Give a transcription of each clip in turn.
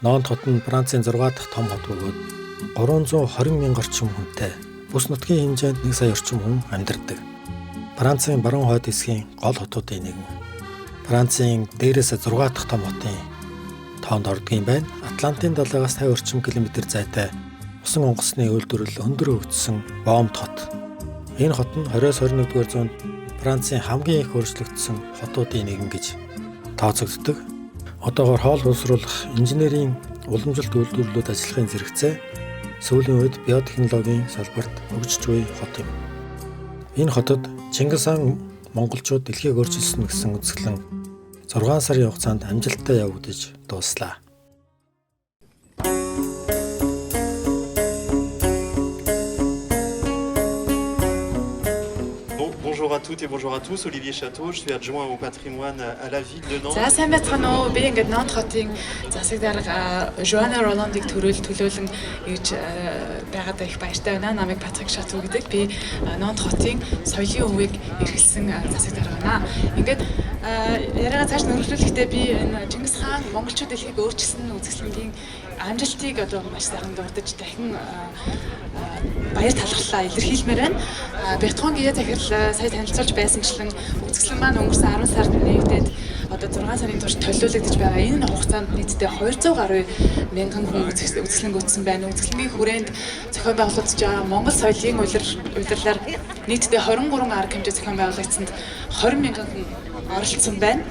Нонт хот нь Францын 6 дахь том хот бөгөөд 320 мянга орчим хүнтэй. Бүс нутгийн хэмжээнд 1 сая орчим хүн амьдардаг. Францын баруун хойд хэсгийн гол хотуудын нэгэн. Францын дээрээс 6 дахь том хотын тоонд ордог юм байна. Атлантын далайгаас 50 орчим километр зайтай усан онгоцны үйлдвэрлэл өндөр хөгжсөн бомб хот. Энэ хот нь 20-21-р зуунд Францын хамгийн их өөрчлөгдсөн хотуудын нэгэн гэж тооцогддог. Одоогоор хоол боловсруулах инженерийн уламжилт үйлдвэрлэлүүд ажиллахын зэрэгцээ сүүлийн үед биотехнологийн салбарт хөгжиж буй хот юм. Энэ хотод Чингис хаан монголчууд дэлхийг өөрчилсөн гэсэн үзэсгэлэн 6 сарын хугацаанд амжилттай явагдаж дууслаа. Bonjour à toutes et bonjour à tous, Olivier Château, je suis adjoint au patrimoine à la ville de Nantes. За сайн байцгаана уу. Би ингээд Нонт хотын засаг дарга Жоана Роландыг төлөөлөн ирж байгаад их баяртай байна. Намайг Патрик Шатуу гэдэг. Би Нонт хотын соёлын өвийг эрхэлсэн засаг дарга байна. Ингээд яриагаа цааш нөрвөлүүлэхдээ би энэ Чингис хаан монголчууд дэлхийг өөрчилсөн үзэсгэлэнгийн амжилтыг одоо маш сайхан дурдж дахин баяр талархлаа илэрхийлмээр байна. Бетхонгийн захирал сая танилцуулж байсанчлан үзэсгэлэн маань өнгөрсөн 10 сард нэгдээд одоо 6 сарын турш төлөөлөгдөж байгаа. Энэ хугацаанд нийтдээ 200 гаруй мянган хүн үзэсгэлэн гүйцсэн байна. Үзэсгэлэнгийн хүрээнд зохион байгуулагдж байгаа Монгол соёлын улирлаар нийтдээ 23 арга хэмжээ зохион байгуулагдсанд 20 мянган хүн оролцсон байна.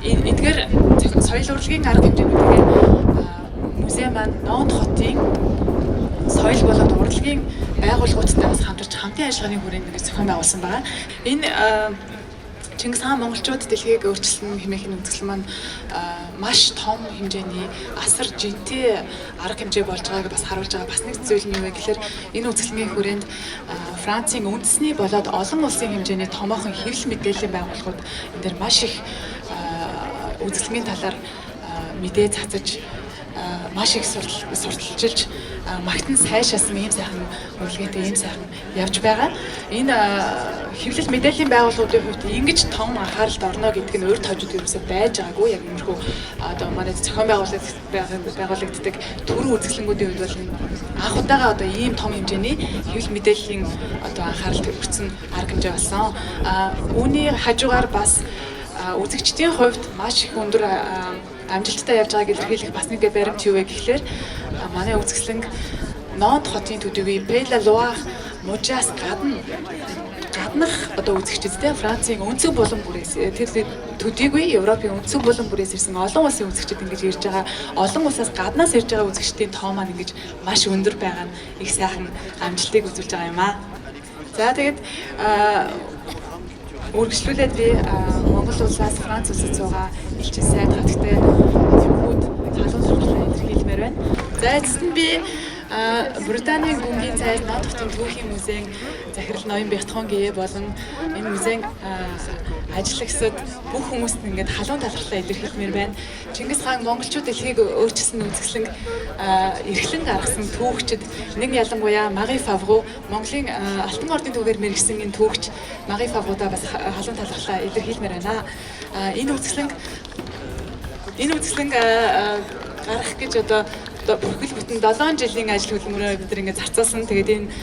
Эдгээр соёл урлагийн арга хэмжээнүүдийг музей маань Нонт хотын соёл болоод урлагийн байгууллагуудтай бас хамтарч хамтын ажиллагааны хүрээнд ингэж зохион байгуулсан байгаа. Энэ Чингис хаан монголчууд дэлхийг өөрчилсөн хэмээхин үзэсгэлэн маань маш том хэмжээний асар жинтэй арга хэмжээ болж байгааг бас харуулж байгаа. Бас нэг зүйл нь юу вэ гэхээр энэ үзэсгэлэнгийн хүрээнд Францын үндэсний болоод олон улсын хэмжээний томоохон хэвлэл мэдээллийн байгууллагууд энэ дээр маш их үзэсгэлэнгийн талаар мэдээ цацаж маш их сурталчилж магтан сайшаасан ийм сайхан урлагийнтэй ийм сайхан явж байгаа. Энэ хэвлэл мэдээллийн байгууллагуудын хувьд ингэж том анхааралд орно гэдэг нь урьд хожууд ерөөсөй байж байгаагүй. Яг иймэрхүү одоо манай зохион байгуулагддаг төрийн үзэсгэлэнгүүдийн хувьд бол анх удаага одоо ийм том хэмжээний хэвлэл мэдээллийн одоо анхааралд өртсөн арга хэмжээ болсон. Үүний хажуугаар бас үзэгчдийн хувьд маш их өндөр амжилттай явж байгааг илэрхийлэх бас нэг баримт юу вэ гэхлээр манай үзэсгэлэнг Нонт хотын төдийгүй Бэла Луар мужаас гаднах одоо үзэгчдтэй Францын өнцөг булан бүрээс тэр төдийгүй Европын өнцөг булан бүрээс ирсэн олон улсын үзэгчид ингэж ирж байгаа. Олон улсаас гаднаас ирж байгаа үзэгчдийн тоо маань ингэж маш өндөр байгаа нь их сайхан амжилтыг үзүүлж байгаа юм аа. За тэгээд үргэлжлүүлээд би Монгол улсаас Франц улсад суугаа элчин сайд хатагтай төвхүүд халуун сургалтаа илэрхийлмээр байна. За эцэст нь би Британийн гүнгийн цайз Нонт хотын түүхийн музейн захирал ноён Бетхонгийн болон энэ музейн ажиллагчид бүх хүмүүст ингээд халуун талархлаа илэрхийлмээр байна. Чингис хаан монголчууд дэлхийг өөрчилсөн үзэсгэлэнг эрхлэн гаргасан түүхчид нэг ялангуяа Мари Фавро Монголын алтан ордын түүхээр мэргэсэн энэ түүхч Мари Фавродаа бас халуун талархлаа илэрхийлмээр байна. Энэ үзэсгэлэнг гаргах гэж одоо бүхэл бүтэн 7 жилийн ажил хөдөлмөрөөр бид ингээд зарцуулсан. Тэгээд энэ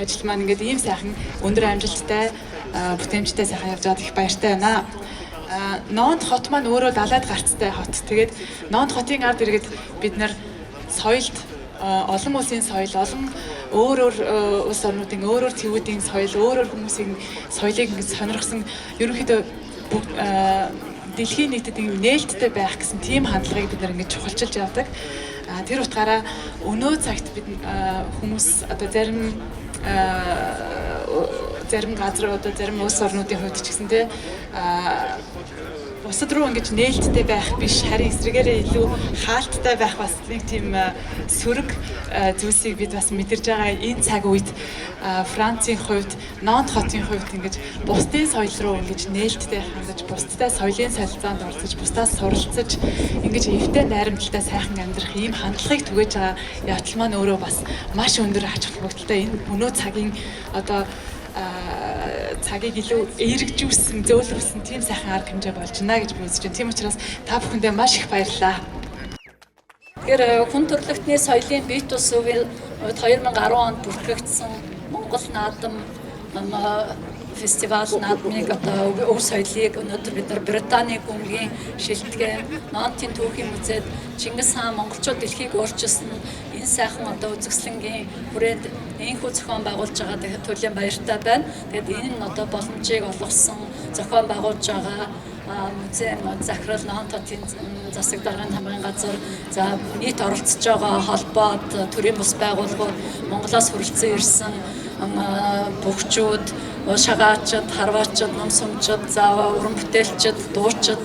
ажил маань ингээд ийм сайхан өндөр амжилттай бүтээмжтэй сайхан явж байгаад их баяртай байна. Нонт хот маань өөрөө далайд гарцтай хот. Тэгээд Нонт хотын ард иргэд бид нар соёлд олон улсын соёл, олон өөр улс орнуудын өөр төвүүдийн соёл, өөр хүмүүсийн соёлыг ингээд сонирхсан ерөнхийдөө дэлхийн нийтэд нээлттэй байх гэсэн тийм хандлагыг бид нар ингэж чухалчилж явдаг. Тэр утгаараа өнөө цагт бид хүмүүс одоо зарим газар одоо зарим улс орнуудын хувьд ч гэсэн те бусад руу ингэж нээлттэй байх биш, харин эсрэгээрээ илүү хаалттай байх бас нэг тийм сөрөг зүйлсийг бид бас мэдэрж байгаа. Энэ цаг үед Францын хувьд, Нонт хотын хувьд ингэж бусдын соёл руу ингэж нээлттэй хандаж, бусдтай соёлын солилцоонд оролцож, бусдаас суралцаж, ингэж эвтэй найрамдалтай сайхан амьдрах ийм хандлагыг түгээж байгаа явдал маань өөрөө бас маш өндөр ач холбогдолтой. Энэ өнөө цагийн одоо цагийг илүү эерэгжүүлсэн, зөөлрүүлсэн тийм сайхан арга хэмжээ болж байна гэж би үзэж байна. Тийм учраас та бүхэндээ маш их баярлалаа. Тэгэхээр хүн төрөлхтний соёлын бит ус үйл 2010 онд бүртгэгдсэн Монгол наадам фестивал наадмыг одоо өв соёлыг өнөөдөр бид нар Британий гүнгийн шилтгэн Нонтын түүхийн музейд Чингис хаан монголчууд дэлхийг өөрчилсөн энэ сайхан одоо үзэсгэлэнгийн хүрээнд энэхүү зохион байгуулж байгаа тэгэхээр туйлын баяртай байна. Тэгээд энэ нь одоо боломжийг олгосон зохион байгуулж байгаа музей захирал Нонтын засаг даргын хамгаалын газар за нийт оролцож байгаа холбоод төрийн бус байгууллагууд Монголоос хүрэлцэн ирсэн бөхчүүд шагаачд, харваачд, номсомчд, за уран бүтээлчд, дуучид,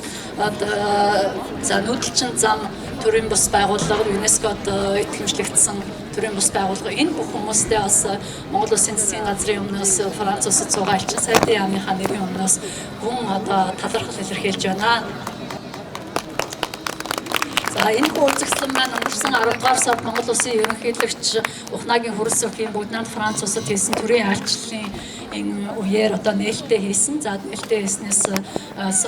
за нүүдэлчин зам төрийн бус байгууллага ЮНЕСКОд итгэмжлэгдсэн төрийн бус байгууллага энэ бүх хүмүүстэй бас Монгол Улсын засгийн газрын өмнөөс Франц улсад суугаа элчин сайдын яамынхаа нэрийн өмнөөс гүн одоо талархал илэрхийлж байна. За энэ үзэсгэлэн маань өнгөрсөн 10 дугаар сард Монгол Улсын ерөнхийлөгч Ухнагийн хөрөлс охин бүгд намд Франц улсад хийсэн төрийн айлчлалын энэ үеэр одоо нээлттэй хийсэн. За нээлттэй хийснээс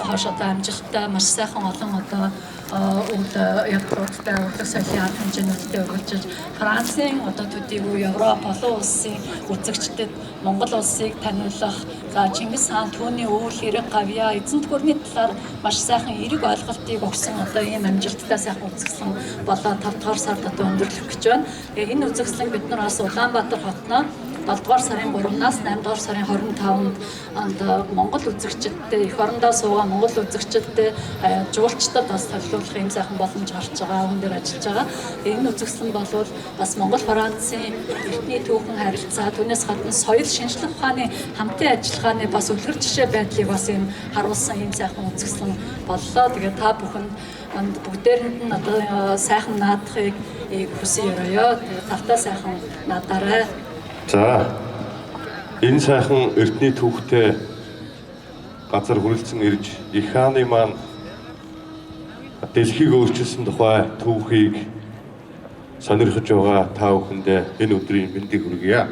хойш одоо амжилттай маш сайхан олон одоо үйл явдлуудтай урлагийн соёлын арга хэмжээнүүдтэй өргөжж Францын одоо төдийгүй Европ олон улсын үзэгчдэд Монгол улсыг таниулах за Чингис хаан түүний өвөл хэрэг гавьяа эзэнт гүрний талаар маш сайхан эерэг ойлголтыг өгсөн одоо ийм амжилттай сайхан үзэсгэлэн болоо 5 дугаар сард одоо өндөрлөх гэж байна. Тэгээ энэ үзэсгэлэн бид нар бас Улаанбаатар хотноо 7 дугаар сарын 3-наас 8 дугаар сарын 25-нд Монгол үзэгчдэдтэй эх орондоо суугаа Монгол үзэгчдэдтэй жуулчдад бас төлөвлөх юм сайхан боломж гарч байгаа. Үүн дээр ажиллаж байгаа. Энэ үзэсгэлэн болвол бас Монгол Францын эртний түүхэн харилцаа түүнээс гадна соёл шинжлэх ухааны хамтын ажиллагааны бас үлгэр жишээ байдлыг бас юм харуулсан юм сайхан үзэсгэлэн боллоо. Тэгээ та бүхэнд бүгдээрэнд нь одоо сайхан наадахыг хүсэн ёроё. Тэгээ тавтаа сайхан наадаарай. За энэ сайхан эртний түүхтэй газар хүрэлцэн ирж их хааны маань дэлхийг өөрчилсөн тухай түүхийг сонирхож байгаа та бүхэндээ энэ өдрийн мэндийг хүргье.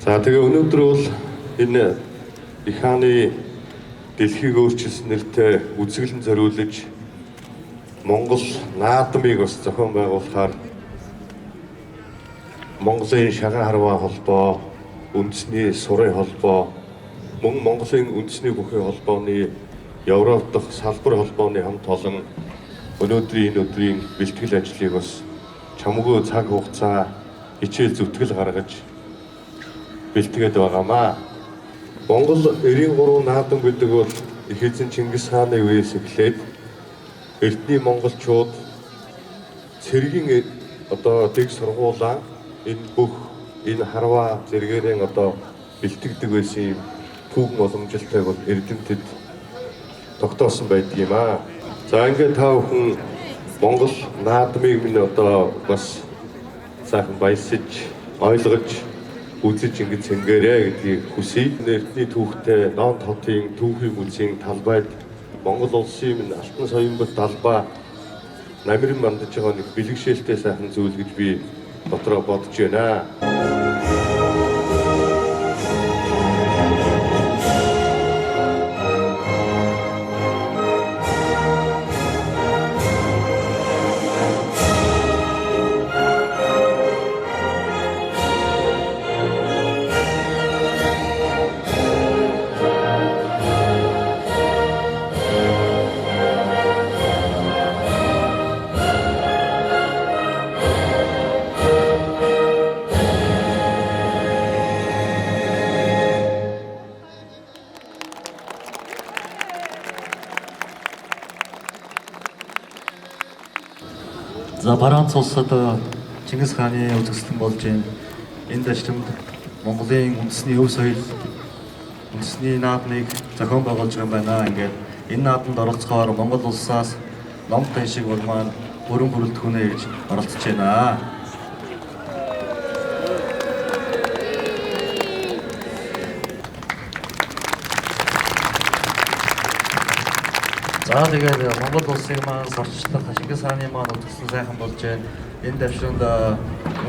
За тэгээ өнөөдөр бол энэ их хааны дэлхийг өөрчилсөн нэртэй үзэсгэлэн зориулж Монгол наадмыг бас зохион байгуулахаар Монголын шагаан харваа холбоо, үндэсний сурын холбоо, мөн Монголын үндэсний бүхий холбооны Европ дахь салбар холбооны хамт олон өнөөдрийн энэ өдрийн бэлтгэл ажлыг бас чамгүй цаг хугацаа хичээл зүтгэл гаргаж бэлтгээд байгаамаа. Монгол 93 наадам гэдэг бол их эзэн Чингис хааны үеэс эхлээд эртний монголчууд цэргийн одоо дэг сургуулаа энэ бүх энэ харваа зэрэгээрэн одоо бэлтгэдэг байсан юм түүхэн уламжлалтайг бол эрдэмтэд тогтоосон байдаг юм аа. За ингээд та бүхэн Монгол наадмыг минь одоо бас сайхан баясаж ойлгож үзэж ингэж цэнгээрэй гэдгийг хүсье. Эртний түүхтэй Нонт хотын түүхийн музейн талбайд Монгол улсын минь алтан соёмбот талбай намирын мандаж байгаа нэг бэлгэшээлтэй сайхан зүйл гэж би дотроо бодож байна. За Франц улсад Чингис хааны үзэсгэлэн болж байна. Энэ дэвшилтэнд Монголын үндэсний өв соёл, үндэсний наадмыг зохион байгуулж байгаа юм байна. Ингээд энэ наадамд оролцохоор Монгол улсаас номтой шиг бол маань бүрэн бүрэлдэхүүнээ ирж оролцож байна. За тэгээд Монгол улсын маань сурчлах Чингис хааны маань үзэсгэлэн сайхан болж байна. Энэ дэвшилтэнд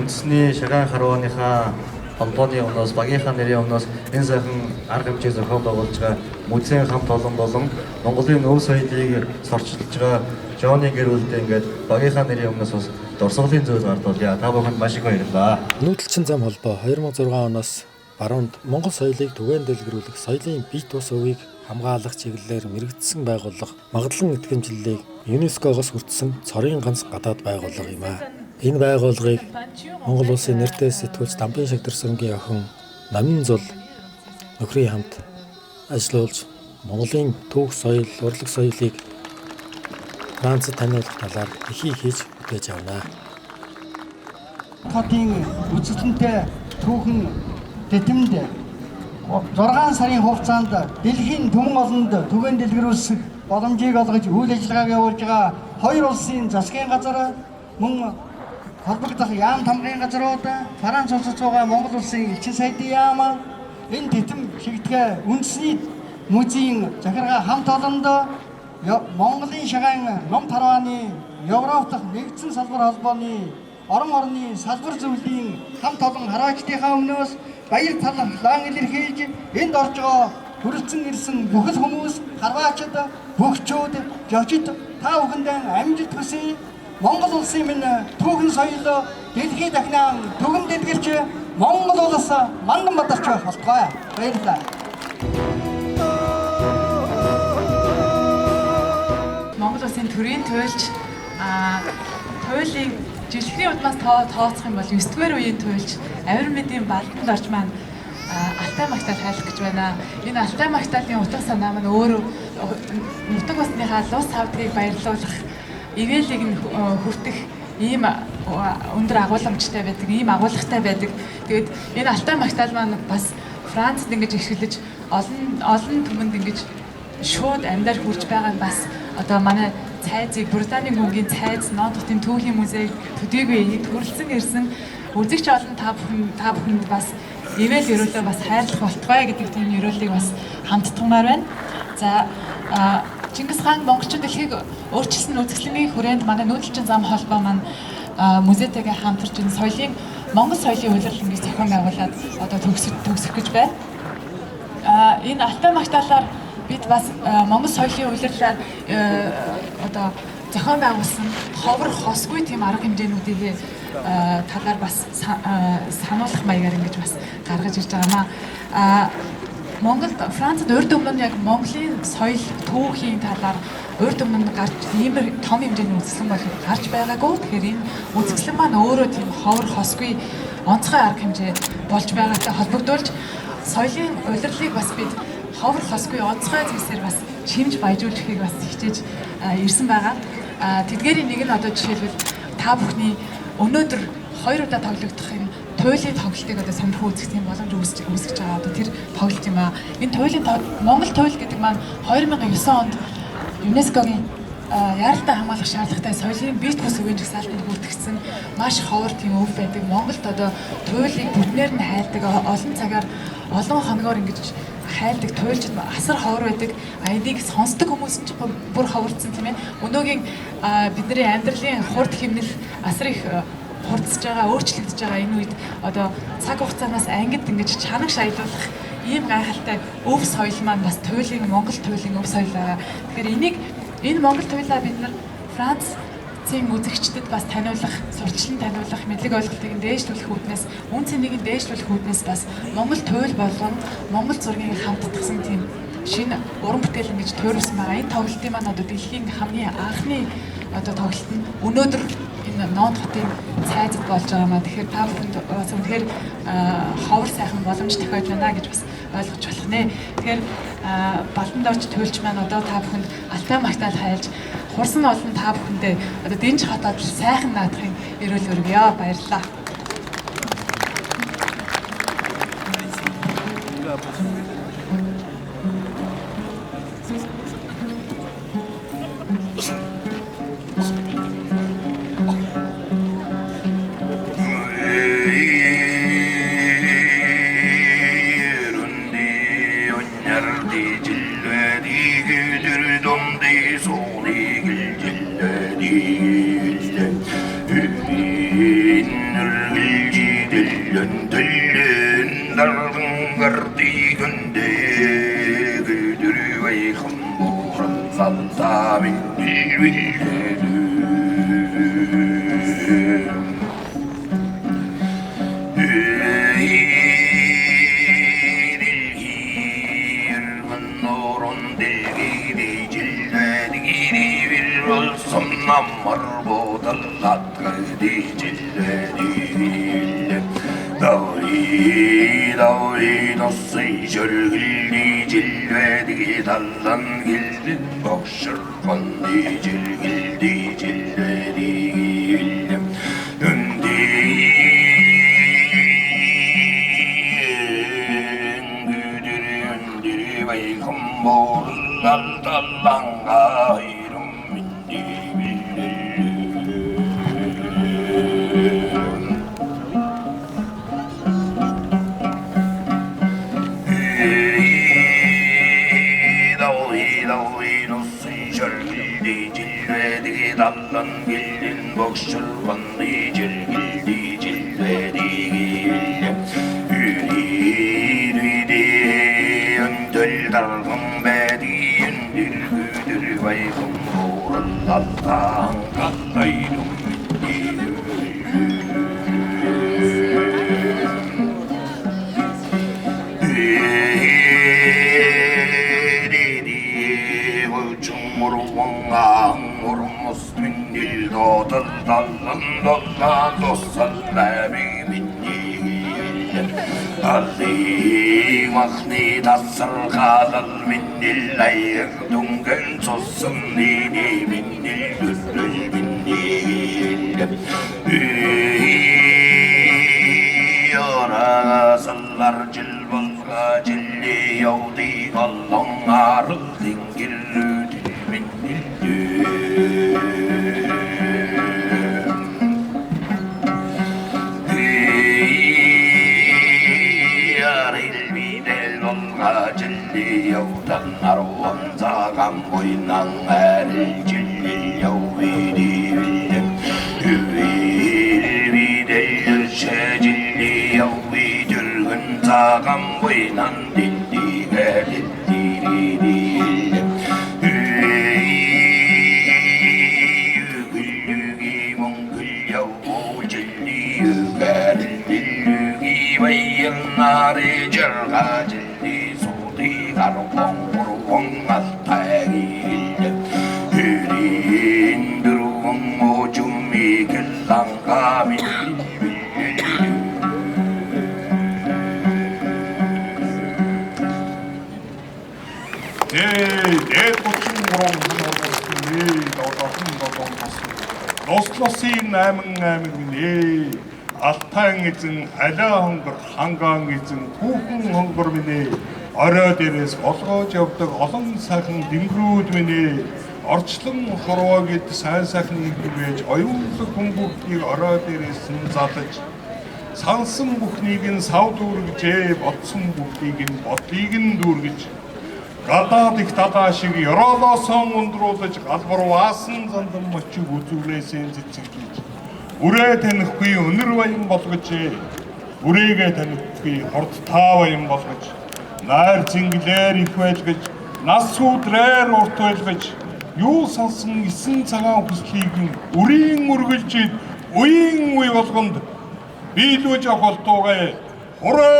үндэсний шагаан харвааныхаа холбооны өмнөөс багийнхаа нэрийн өмнөөс энэ сайхан арга хэмжээ зохион байгуулж байгаа музейн хамт олон болон Монголын өв соёлыг сурчилж байгаа Жоны гэр бүлдээ ингээд багийнхаа нэрийн өмнөөс бас дурсгалын зүйл гардуулъя. Та бүхэнд маш их баярлалаа. Нүүдэлчин зам холбоо 2006 оноос баруунд Монгол соёлыг түгээн дэлгэрүүлэх соёлын бие тус өвийг хамгаалах чиглэлээр мэрэгдсэн байгууллага магадлан итгэмжлэлийг ЮНЕСКО-гоос хүртсэн цорын ганц гадаад байгууллага юм а. Энэ байгууллагыг Монгол улсын нэртэй сэтгүүлч Дамбын Шагдар сүрэнгийн охин Намин Зул нөхрийн хамт ажиллуулж Монголын түүх соёл, урлаг соёлыг Францад таниулах талаар ихий хийж бүтээж авнаа. Хотын үзэсгэлэнтэй түүхэн тэтэмд 6 сарын хугацаанд дэлхийн түмэн олонд түгээн дэлгэрүүлэх боломжийг олгож үйл ажиллагааг явуулж байгаа хоёр улсын засгийн газар мөн холбогдох яам тамгын газрууд Франц улсад байгаа Монгол улсын элчин сайдын яам энэ тэтэм шигтгэе үндэсний музейн захиргаа хамт олонд Монголын шагаан ном тарваны Европ дахь нэгдсэн салбар холбооны орон орны салбар зөвлөлийн хамт олон хараачдынхаа өмнөөс баяр талархлаа илэрхийлж энд орж байгаа хүрэлцэн ирсэн бүхэл хүмүүс харваачид, бөхчүүд, жожид та бүхэндээ амжилт хүсье. Монгол улсын минь түүхэн соёл дэлхийд дахин түгээн дэлгэрч Монгол улс манган бадарч байх болтугай. Баярлалаа. Монгол улсын төрийн туйлч туйлыг жилийн удмаас тооцох юм бол 9-р үеийн туйлч Авир мэдийн Балдан дорж маань Алтай магтаал хайлах гэж байна. Энэ Алтай магтаалын утга санаа маань өөрөө нутаг усныхаа лус хавдгийг баярлуулах, ивэлийг нь хүртэх ийм өндөр агуулмжтай байдаг, ийм агуулгатай байдаг. Тэгээд энэ Алтай магтаал маань бас Францад ингэж ихшгэлж олон түмэнд ингэж шууд амьдар хүрч байгаа нь бас одоо манай цайзыг Британий гүнгийн цайз Нон хотын түүхийн музейг төдийгүй төрөлцөн ирсэн үзэгч олон та бүхэнд бас ивэл ерөөлөө бас хайрлах болтугай гэдэг тийм ерөөлийг бас хамтдагмаар байна. За Чингис хаан монголчууд дэлхийг өөрчилсөн үзэсгэлэнгийн хүрээнд манай нүүдэлчин зам холбоо маань музейтэйгээ хамтарч энэ соёлын Монгол соёлын улирал ингэж зохион байгуулад одоо төгсөх гэж байна. Энэ Алтай магтаалаар бид бас Монгол соёлын улирлаар одоо зохион байгуулсан ховор хосгүй тийм арга хэмжээнүүдийг талаар бас сануулах маягаар ингэж бас гаргаж ирж байгаамаа. Монголд Францад урд өмнө яг Монголын соёл түүхийн талаар урд өмнө гарч ийм том хэмжээний үзэсгэлэн бол гарч байгаагүй. Тэгэхээр энэ үзэсгэлэн маань өөрөө тийм ховор хосгүй онцгой арга хэмжээ болж байгаатай холбогдуулж соёлын улирлыг бас бид ховор хосгүй онцгой зүйлсээр бас шимж баяжуулахыг бас хичээж ирсэн байгаа. Тэдгээрийн нэг нь одоо жишээлбэл та бүхний өнөөдөр 2 удаа тоглогдох юм туйлын тоглолтыг одоо сонирхоо үзэх тийм боломж үүсгэж байгаа. Одоо тэр тоглолт юм аа. Энэ туйлын Монгол туйл гэдэг маань 2009 онд ЮНЕСКОгийн яаралтай хамгаалах шаардлагатай соёлын бие бус өвийн жагсаалтанд бүртгэгдсэн маш ховор тийм өв байдаг. Монголд одоо туйлыг бүтнээр нь хайлдаг, олон цагаар олон хоногоор ингэж хайлдаг туйлчид асар ховор байдаг. Энийг сонсдог хүмүүс ч бүр ховорцсон тийм ээ. Өнөөгийн бидний амьдралын хурд хэмнэл асар их хурдсаж байгаа, өөрчлөгдөж байгаа энэ үед одоо цаг хугацаанаас ангид ингэж чанаг шаялуулах ийм гайхалтай өв соёл маань бас туйлын Монгол туйлын өв соёл байгаа. Тэгэхээр энэ Монгол туйлаа бид нар Францын үзэгчдэд бас таниулах, сурчлан таниулах, мэдлэг ойлголтыг дээшлүүлэх үүднээс, үн цэнийг дээшлүүлэх үүднээс бас Монгол туйл болгон Монгол зургийн хамтдагсан тийм шинэ уран бүтээл ингэж туурсан байгаа. Энэ тоглолтын маань одоо дэлхийн хамгийн анхны одоо тоглолт нь өнөөдөр энэ Нон хотын цайзад болж байгаа маа. Тэгэхээр та бүхэнд бас үнэхээр ховор сайхан боломж тохиож байна гэж бас ойлгож болох нэ. Тэгэхээр Балдан дорж туйлч маань одоо та бүхэнд Алтай магтаал хайлж хурсан олон та бүхэндээ одоо дэнж хотоод сайхан наадахын эрүүл өргөё. Баярлалаа. Dillön 달은 걸띠근데 그들이 왜 함부로 산다민 일위해도 섬남말보다 그디질레디 다우리 너스이 절길디질레디 달란 길린 복실건 디질길디질레디 은디리 와이컴보를 날달랑가 달란 길린 복술건 디질길디질레디 유리리리 은들 달공배디 은들 그들 와이공보를 달랑 갈라이름 달란달란달란도 살라비 민일 알리 막니 다살가달 민일 나이ek 동근 소승리니 민일 그를 민일 여라 살lar 질번가 질리 여우디 걸렁아를 딩길르 민일 여우단 나로 원사감 보이난 애를 질리려 위딜 세질리려 위들근 사감 보이난 딜리게 딜리리리 글류기 몽글려 오질리유가를 딜류기 와이영 나를 절가 질리 가로 공부로 공마타기 흐린 들어온 모줌이 길랑가미 내 도충으로 노스로스인 남은 아타항에증 알라헝거 한강에증 후흥헝거미네 орой дээрээс олгож явдаг олон сайхан дэнгэрүүдмэний орчлон хорвоо гэд сайн сайхан нэгэн байж оюунлаг хүмүүстийг орой дээрээс нь залж сансан бүхнийг нь сав дүүргэж бодсон бүхнийг нь бодлыг нь дүүргэж гадаад их талаа шиг ёроолоосон ундруулж галбар waасан зандан мочиг үзүүлээсээ цэцэглэж үрээ танихгүй өнөр баян болгож үрээгээ танихгүй хорд таа баян болгож найр зинглэр их байлгаж нас сүдрээр урт байлгаж юу сонсон эсэн цагаан хүслийг үрийн үргэлж үеийн үе болгонд биелүүлж авах болтугай хорой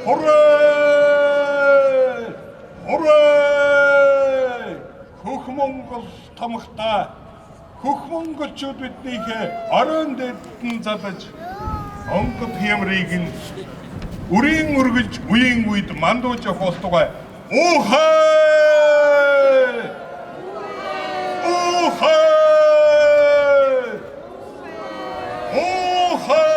хорой хорой хөх Монгол тамхтай хөх монголчууд биднийг оройн дэдэн залж онгод хямрыг нь үрийн үргэлж үеийн үед мандууж авах болтугай уухай уухай уухай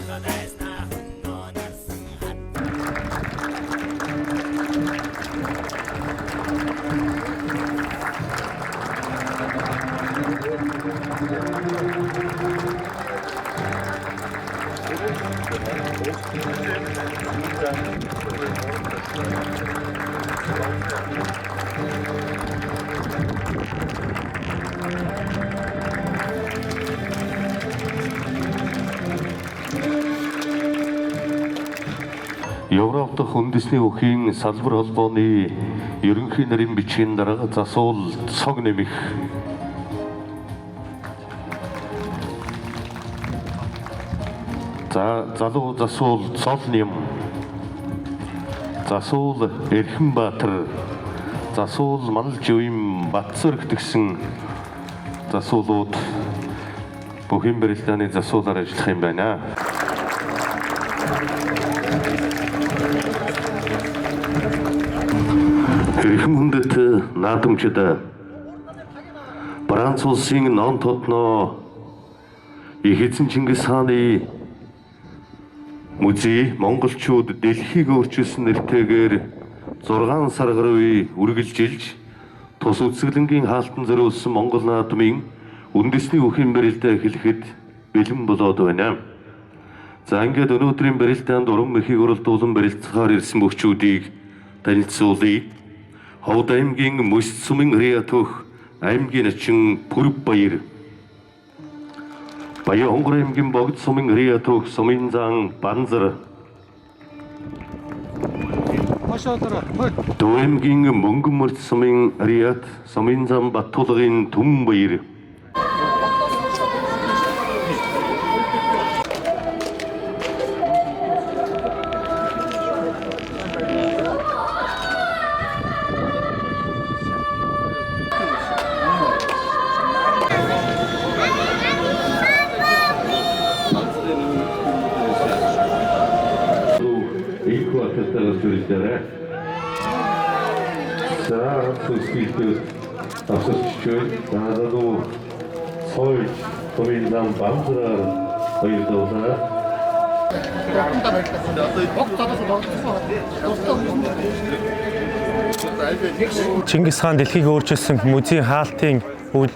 the Европ дахь үндэсний өхийн салбар холбооны ерөнхий нарийн бичгийн дарга засуул цог нэмэх. За залуу засуул цол нэм. Засуул Эрхэнбаатар. Засуул Маналживим Батцэрэг гэсэн засуулууд бүхэн барилдааны засуулаар ажиллах юм байна. Хэрхэн хүндэт наадамчид Франц улсын ном тотноо их эзэн Чингис хааны музей монголчууд дэлхийг өөрчилсөн нэртэйгээр 6 сар гаруй үргэлжилж тус үзэсгэлэнгийн хаалтан зориулсан Монгол наадмын үндэсний өхийн барилдаа эхлэхэд бэлэн болоод байна. За ингээд өнөөдрийн барилдаанд уран мэхийг оролдуулан барилцахаар ирсэн мөхчүүдийг танилцуулъя. Ховд аймгийн Мөс сумын Риатөх аймгийн начин Пүрв баяр. Баян Хонгор аймгийн Богд сумын Риатөх сумын зан Банзар. Төв аймгийн Мөнгөн сумын Риат сумын зан Баттулгын Түмэн баяр. Чингис хаан дэлхийг өөрчилсөн музейн хаалтын үйл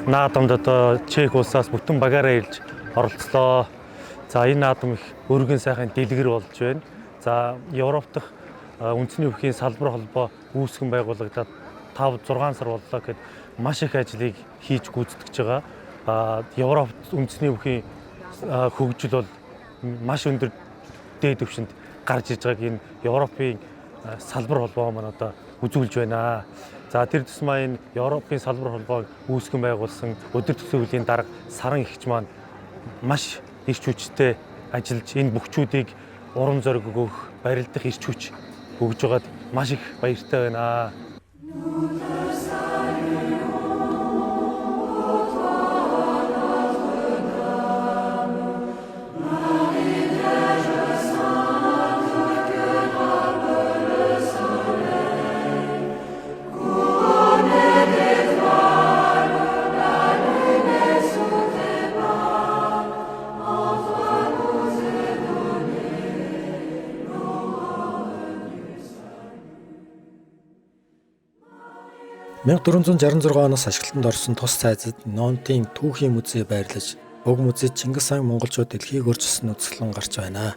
наадамд одоо Чех улсаас бүтэн багаараа ирж оролцлоо. За энэ наадам их өргөн сайхан дэлгэр болж байна. За Европ дахь үндэсний өхийн салбар холбоо үүсгэн байгуулагдаад 5-6 сар боллоо гэхэд маш их ажлыг хийж гүйцэтгэж байгаа. Европ үндэсний өхийн хөгжил бол маш өндөр дээд түвшинд гарч иж байгааг энэ Европын салбар холбоо маань одоо үзүүлж байна. За тэр тусмаа энэ Европын салбар холбоог үүсгэн байгуулсан өдөр төсөө хөлийн дарга Саран эгч маань маш эрч хүчтэй ажиллаж энэ бүхчүүдийг урам зориг өгөх, барилдах эрч хүч өгж байгаад маш их баяртай байна. (1466) оноос ашиглалтанд орсон тус цайзад Нонтын түүхийн музей байрлаж, уг музейд Чингис хаан монголчууд дэлхийг өөрчилсөн үзэсгэлэн гарч байна.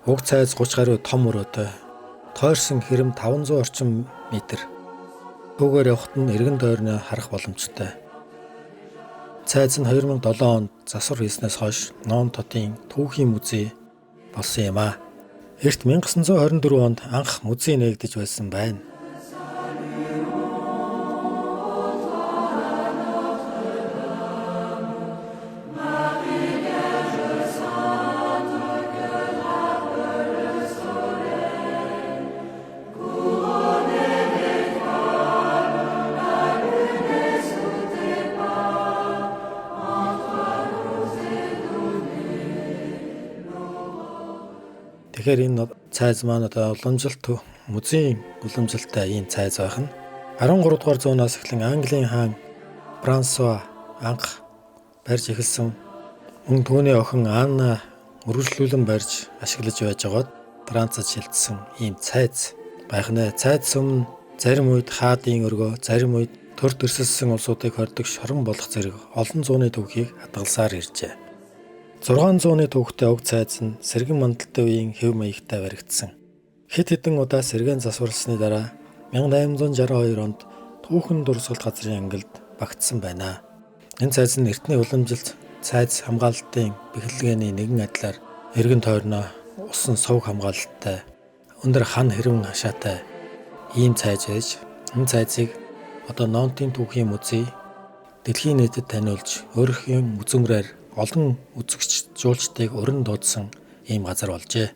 Уг цайз 30 гаруй том өрөөтэй, тойрсон хэрэм 500 орчим метр. Түүгээр явахад нь эргэн тойрны харах боломжтой. Цайз нь 2007 онд засвар хийснээс хойш Нон хотын түүхийн музей болсон юм а. Эрт 1924 онд анх музей нээгдэж байсан байна. Тэгэхээр энэ цайз маань одоо уламжилт музейн уламжилттай ийм цайз байх нь 13 дугаар зуунаас эхлэн Английн хаан Франсуа анх барьж эхэлсэн мөн түүний охин Анна үргэлжлүүлэн барьж ашиглаж байж байгаад Францад шилжсэн ийм цайз байх нэ. Цайз өмнө зарим үед хаадын өргөө, зарим үед төр төрсөлсөн улсуудыг хордог шорон болох зэрэг олон зууны түүхийг хадгалсаар иржээ. 600-ны түүхтэй уг цайз нь сэргэн мандалтай үеийн хэв маягтай баригдсан. Хэд хэдэн удаа сэргэн засварласны дараа 1862 онд түүхэн дурсгалт газрын ангилд багтсан байна. Энэ цайз нь эртний уламжилт цайз хамгаалалтын бэхлэгээний нэгэн адилаар эргэн тойрноо усан сувг хамгаалалттай өндөр хан хэрвэн хашаатай ийм цайз байж энэ цайзыг одоо Нонтын түүхийн музей дэлхийн нийтэд таниулж өөрхийн үзмрээр олон үзэгч жуулчдыг уран дуудсан ийм газар болжээ.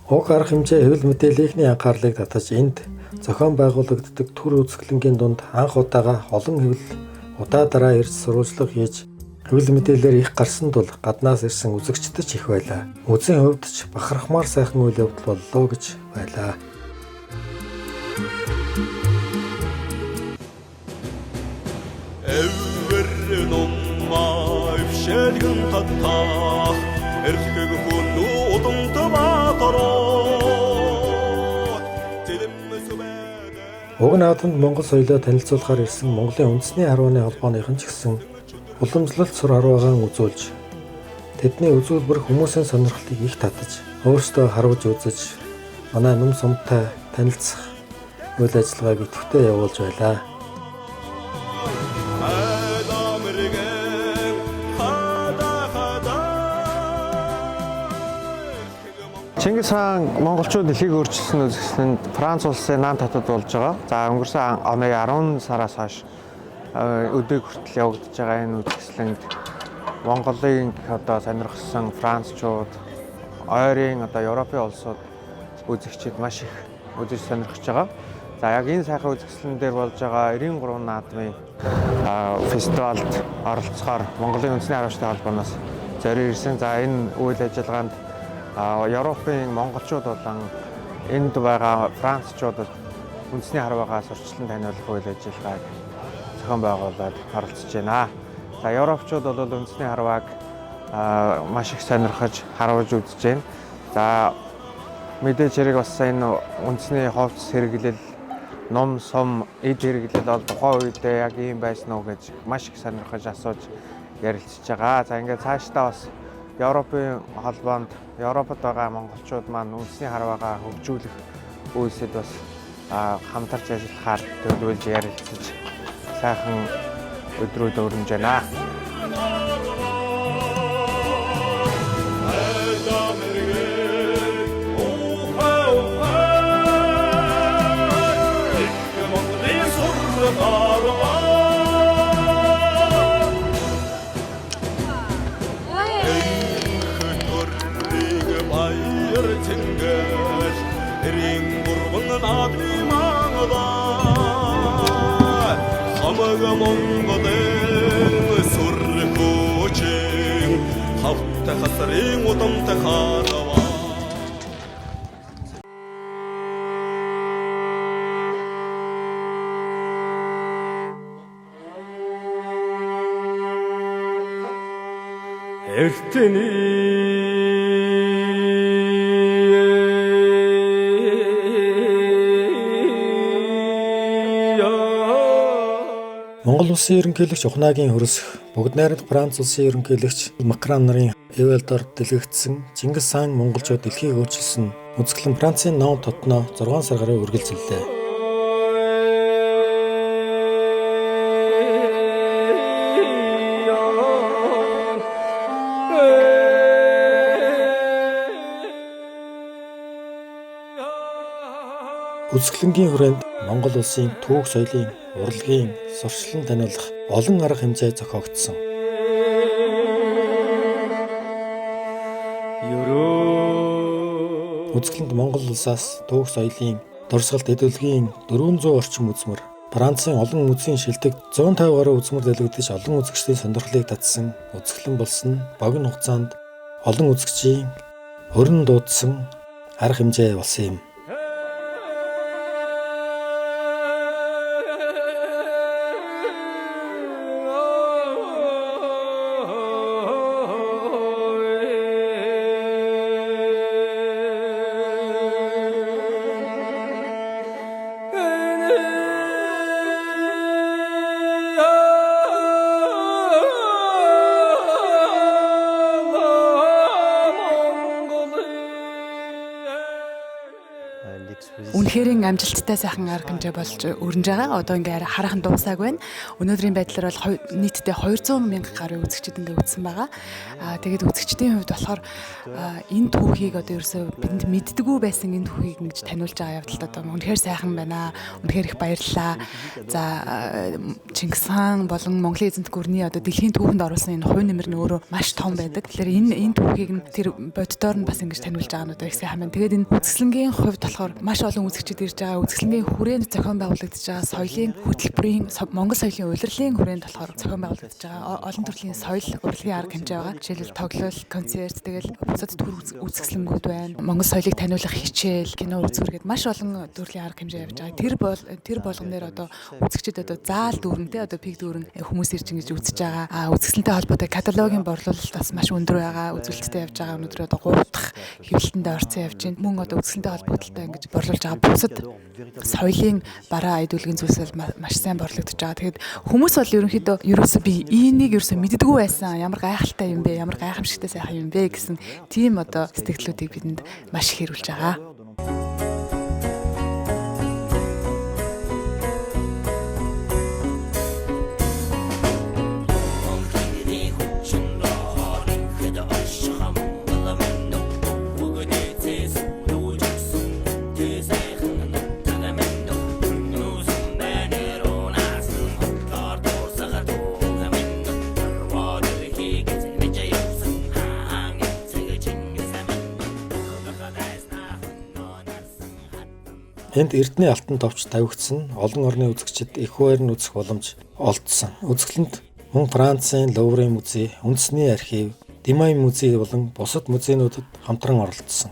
Уг арга хэмжээ хэвлэл мэдээллийнхний анхаарлыг татаж энд зохион байгуулагддаг төр үзэсгэлэнгийн дунд анх удаага олон хэвлэл удаа дараа ирж сурвалжлага хийж хэвлэл мэдээлэлээр их гарсан тул гаднаас ирсэн үзэгчдэж их байлаа. Үзэн хувьд ч бахархмаар сайхан үйл явдал боллоо гэж байлаа. Эвэр номма өвшөлгөн татах эрхэг хүн удамд баатароо. Уг наадамд Монгол соёлоо танилцуулахаар ирсэн Монголын үндэсний харвааны холбооныхан ч гэсэн уламжлалт сур харваагаан үзүүлж тэдний үзүүлбэр хүмүүсийн сонирхлыг их татаж өөрсдөө харуулж үзэж манай нум сумтай танилцах үйл ажиллагааг идэвхтэй явуулж байлаа. Чингис хаан монголчууд дэлхийг өөрчилсөн үзэсгэлэнд Франц улсын наан татвар болж байгаа. За өнгөрсөн оны 10 сараас хойш өдөг хүртэл явагдаж байгаа энэ үзэсгэлэнд Монголын одоо сонирхсан Францчууд, ойрын одоо Европын улсууд үзэгчид маш их үзэж сонирхож байгаа. За яг энэ сайхан үзэсгэлэн дээр болж байгаа 93 наадмын фестивалд оролцохоор Монголын үндэсний харваачтай холбооноос зориулж ирсэн. За энэ үйл ажиллагаанд Европын монголчууд болон энд байгаа францчуудад үндэсний харваагаа сурчлан таниулах үйл ажиллагааг зохион байгуулад оролцож байна. За европчууд бол үндэсний харвааг маш их сонирхож харуулж үзэж байна. За мэдээж хэрэг бас энэ үндэсний хувцас хэрэглэл, ном сум, эд хэрэглэл бол тухайн үедээ яг ийм байсан уу гэж маш их сонирхож асууж ярилцж байгаа. За ингээд цаашдаа бас Европын холбоонд Европод байгаа монголчууд маань үндэсний харваагаа хөгжүүлэх үйлсэд бас хамтарч ажиллахаар төлөвлөж ярилцаж сайхан өдрүүд өрнөж байна. Монголын сүр хөөчийн хавта хасрын удамтай харава. Монгол улсын ерөнхийлөгч Ухнагийн хөрсөх, бүгд найрамд Франц улсын ерөнхийлөгч Макрон нарын эвэлдор дэлгэгдсэн Чингис хаан монголчууд дэлхийг өөрчилсөн үзэсгэлэн Францын ном тотноо 6 сар гаруй үргэлжиллээ. Үзэсгэлэнгийн хүрээнд Монгол улсын түүх соёлын урлагийн сурчлан таниулах олон арга хэмжээ зохиогдсон. Үзэсгэлэнд Монгол улсаас түүх соёлын дурсгалт эдэлгийн 400 орчим үзмэр, Францын олон музейн шилдэг 150 гаруй үзмэр дэлгэгдэж олон үзэгчдийн сонирхлыг татсан үзэсгэлэн болсон богино хугацаанд олон үзэгчийн өрн дуудсан арга хэмжээ болсон юм. үнэхээр амжилттай сайхан арга хэмжээ болж өрнөж байгаа. Одоо ингээ хараахан дуусааг байна. Өнөөдрийн байдлаар бол нийтдээ 200 мянган гаруй үзэгчид ингээ үзсэн байгаа. Тэгээд үзэгчдийн хувьд болохоор энэ түүхийг одоо ерөөсөө бидэнд мэддэггүй байсан энэ түүхийг ингэж таниулж байгаа явдалд одоо үнэхээр сайхан байна. Үнэхээр их баярлалаа. За Чингис хаан болон Монголын эзэнт гүрний одоо дэлхийн түүхэнд оруулсан энэ хувь нэмэр нь өөрөө маш том байдаг. Тэгэхээр энэ түүхийг нь тэр боддоор нь бас ингэж таниулж байгаа нь одоо их сайхан байна. Тэгээд энэ үзэсгэлэнгийн хувьд болохоор маш олон үзэгчид ирж байгаа. Үзэсгэлэнгийн хүрээнд зохион байгуулагдаж байгаа соёлын хөтөлбөрийн Монгол соёлын улирлын хүрээнд болохоор зохион байгуулагдаж байгаа олон төрлийн соёл урлагийн арга хэмжээ байгаа. Жишээлбэл тоглол, концерт, тэгэл бусад төр үзэсгэлэнгүүд байна. Монгол соёлыг таниулах хичээл, кино үзүүргээд маш олон төрлийн арга хэмжээ явж байгаа. Тэр болгоноор одоо үзэгчид одоо заал дүүрэн те одоо пик дүүрэн хүмүүс ирж ингэж үзэж байгаа. Үзэсгэлэнтэй холбоотой каталогийн борлуулалт бас маш өндөр байгаа. Үзүүлэлттэй явж байгаа. Өнөөдөр одоо 3 дахь хэвлэлтэндээ орсон явж байна. Мөн одоо үзэсгэлэнтэй холбоотой ингэж борлуулж байгаа бусад соёлын бараа айдуулгын зүйлсэл маш сайн борлогдож байгаа. Тэгээд хүмүүс бол ерөнхийдөө ерөөсөө би энийг ерөөсөө мэддэггүй байсан. Ямар гайхалтай юм бэ? Ямар гайхамшигтай сайхан юм бэ гэсэн тийм одоо сэтгэлдлүүдийг бидэнд маш их хэрүүлж байгаа. Энд Эрдэнэ алтан товч тавигдсан олон орны үзэгчид их хуваар нь үзэх боломж олдсон. Үзэсгэлэнт мөн Францын Луврын музей, үндэсний архив, Димайн музей болон бусад музейнуудад хамтран оролцсон.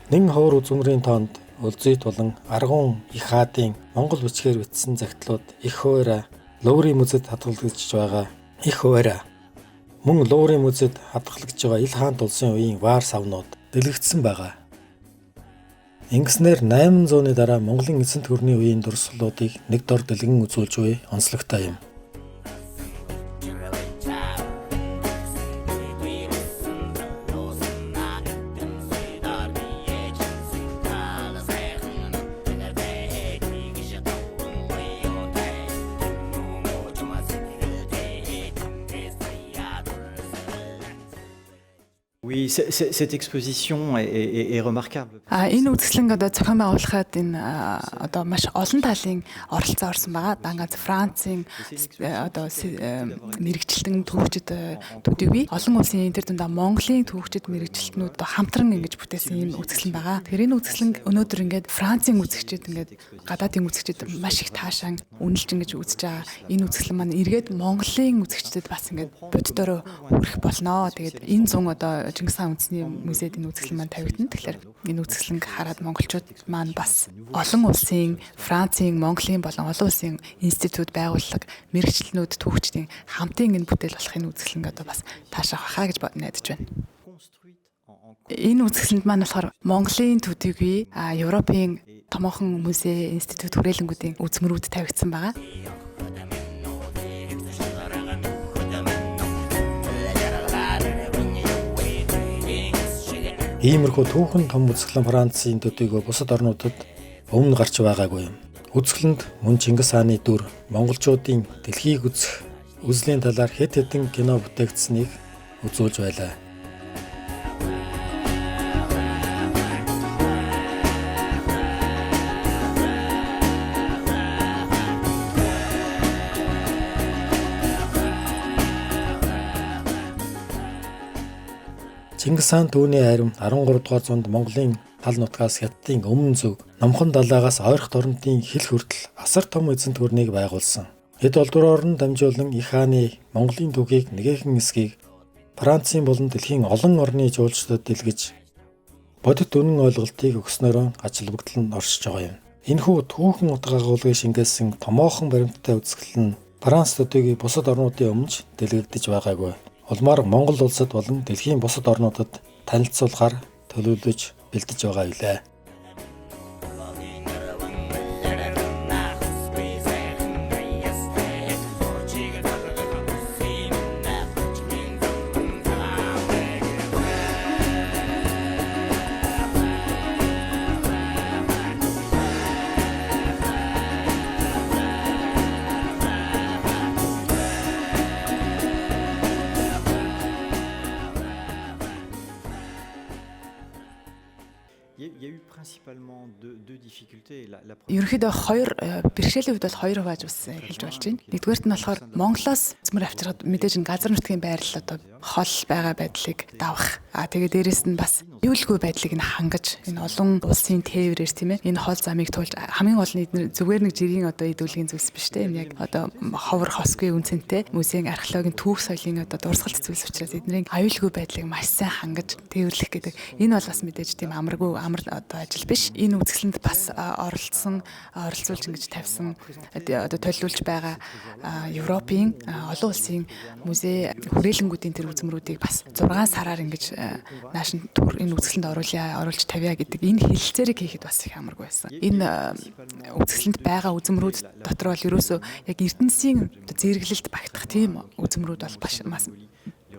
Нэн ховор үзмрийн тоонд Улзийт болон Аргун их хаадын монгол бичгээр бичсэн загтлууд их хуваараа Луврын музейд хадгалагдж байгаа. Их хуваараа мөн Луврын музейд хадгалагдж байгаа Ил хаант улсын үеийн ваар савнууд дэлгэгдсэн байгаа. Ингэснээр 800-ны дараа Монголын эзэнт гүрний үеийн дурслуудыг нэг дор дэлгэн үзүүлж буй онцлогтой юм. Oui, cette exposition est remarquable. Энэ үзэсгэлэнг одоо зохион байгуулахад энэ одоо маш олон талын оролцоо орсон байгаа. Дангааз Францын одоо мэрэгчлэн түүхчид төдийгүй олон улсын энэ төр дундаа Монголын түүхчид мэрэгчлэнүүд хамтран ингэж бүтээсэн юм үзэсгэлэн байгаа. Тэгэхээр энэ үзэсгэлэнг өнөөдөр ингээд Францын үзэгчид ингээд гадаадын үзэгчид маш их таашаан үнэлж ингэж үзэж байгаа. Энэ үзэсгэлэн маань эргээд Монголын үзэгчдэд бас ингээд боддороо хүрэх болноо. Тэгээд энэ 100 одоо Чингис хаан үндэсний музейд энэ үзэсгэлэн маань тавигдана. Тэгэхээр энэ үзэсгэлэнг хараад монголчууд маань бас олон улсын, Францын, Монголын болон олон улсын институт байгууллага, мэрэгчлэнүүд, түүхчдийн хамтын энэ бүтээл болох энэ үзэсгэлэнг одоо бас таашаах байхаа гэж найдаж байна. Энэ үзэсгэлэнд маань болохоор Монголын төдийгүй Европын томоохон музей, институт хүрээлэнгүүдийн үзмрүүд тавигдсан байгаа. Иймэрхүү түүхэн том үзэсгэлэн Францын төдийгүй бусад орнуудад өмнө гарч байгаагүй юм. Үзэсгэлэнд мөн Чингис хааны дүр, монголчуудын дэлхийг үзэх үзлийн талаар хэд хэдэн кино бүтээгдсэнийг үзүүлж байлаа. Чингис хаан түүний харим 13 дугаар зуунд Монголын тал нутгаас Хятадын өмнө зөв Номхон далайгаас ойрхон торнодын хил хүртэл асар том эзэнт гүрнийг байгуулсан. Эд олдроор нь дамжуулан их хааны Монголын түүхийг нэгэн хэсгийг Францын болон дэлхийн олон орны жуулчдад дэлгэж бодит үнэн ойлголтыг өгснөөрөө ажилбагтал нь оршиж байгаа юм. Энэхүү түүхэн утга агуулгыг шингээсэн томоохон баримттай үзэсгэлэн нь Франц төдийгүй бусад орнуудын өмнөж дэлгэгдэж байгаагүй. Улмаар Монгол улсад болон дэлхийн бусад орнуудад танилцуулахаар төлөвлөж бэлдэж байгаа билээ. Ерөнхийдөө хоёр бэрхшээлийн үед бол хоёр хувааж бас хэлж болж байна. Нэгдүгээрт нь болохоор Монголоос цэцмэр авчирхад мэдээж энэ газар нутгийн байрлал одоо хол байгаа байдлыг давах. Тэгээ дээрэс нь бас аюулгүй байдлыг нь хангаж энэ олон улсын тээврээр тийм ээ энэ хол замыг туулж хамгийн гол нь зүгээр нэг жирийн одоо идэвхтэй зүйлс биш те энэ яг одоо ховор хосгүй үнцэнтэй музейн археологийн түүх соёлын одоо дурсгалт зүйлс учраас эдний аюулгүй байдлыг маш сайн хангаж тээвэрлэх гэдэг энэ бол бас мэдээж тийм амар одоо ажил биш. Энэ үзэсгэлэнд бас оролцуулж ингэж тавьсан одоо төлөвлөж байгаа Европын олон улсын музей хүрээлэнгүүдийн тэр үзмрүүдийг бас 6 сараар ингэж наашин тур энэ үзэсгэлэнд оруулж тавья гэдэг энэ хэлэлцээрийг хийхэд бас их амаргүй байсан. Энэ үзэсгэлэнд байгаа үзмрүүд дотор бол ерөөсөө яг Эрдэнэсийн зэрэглэлд багтах тийм үзмрүүд бол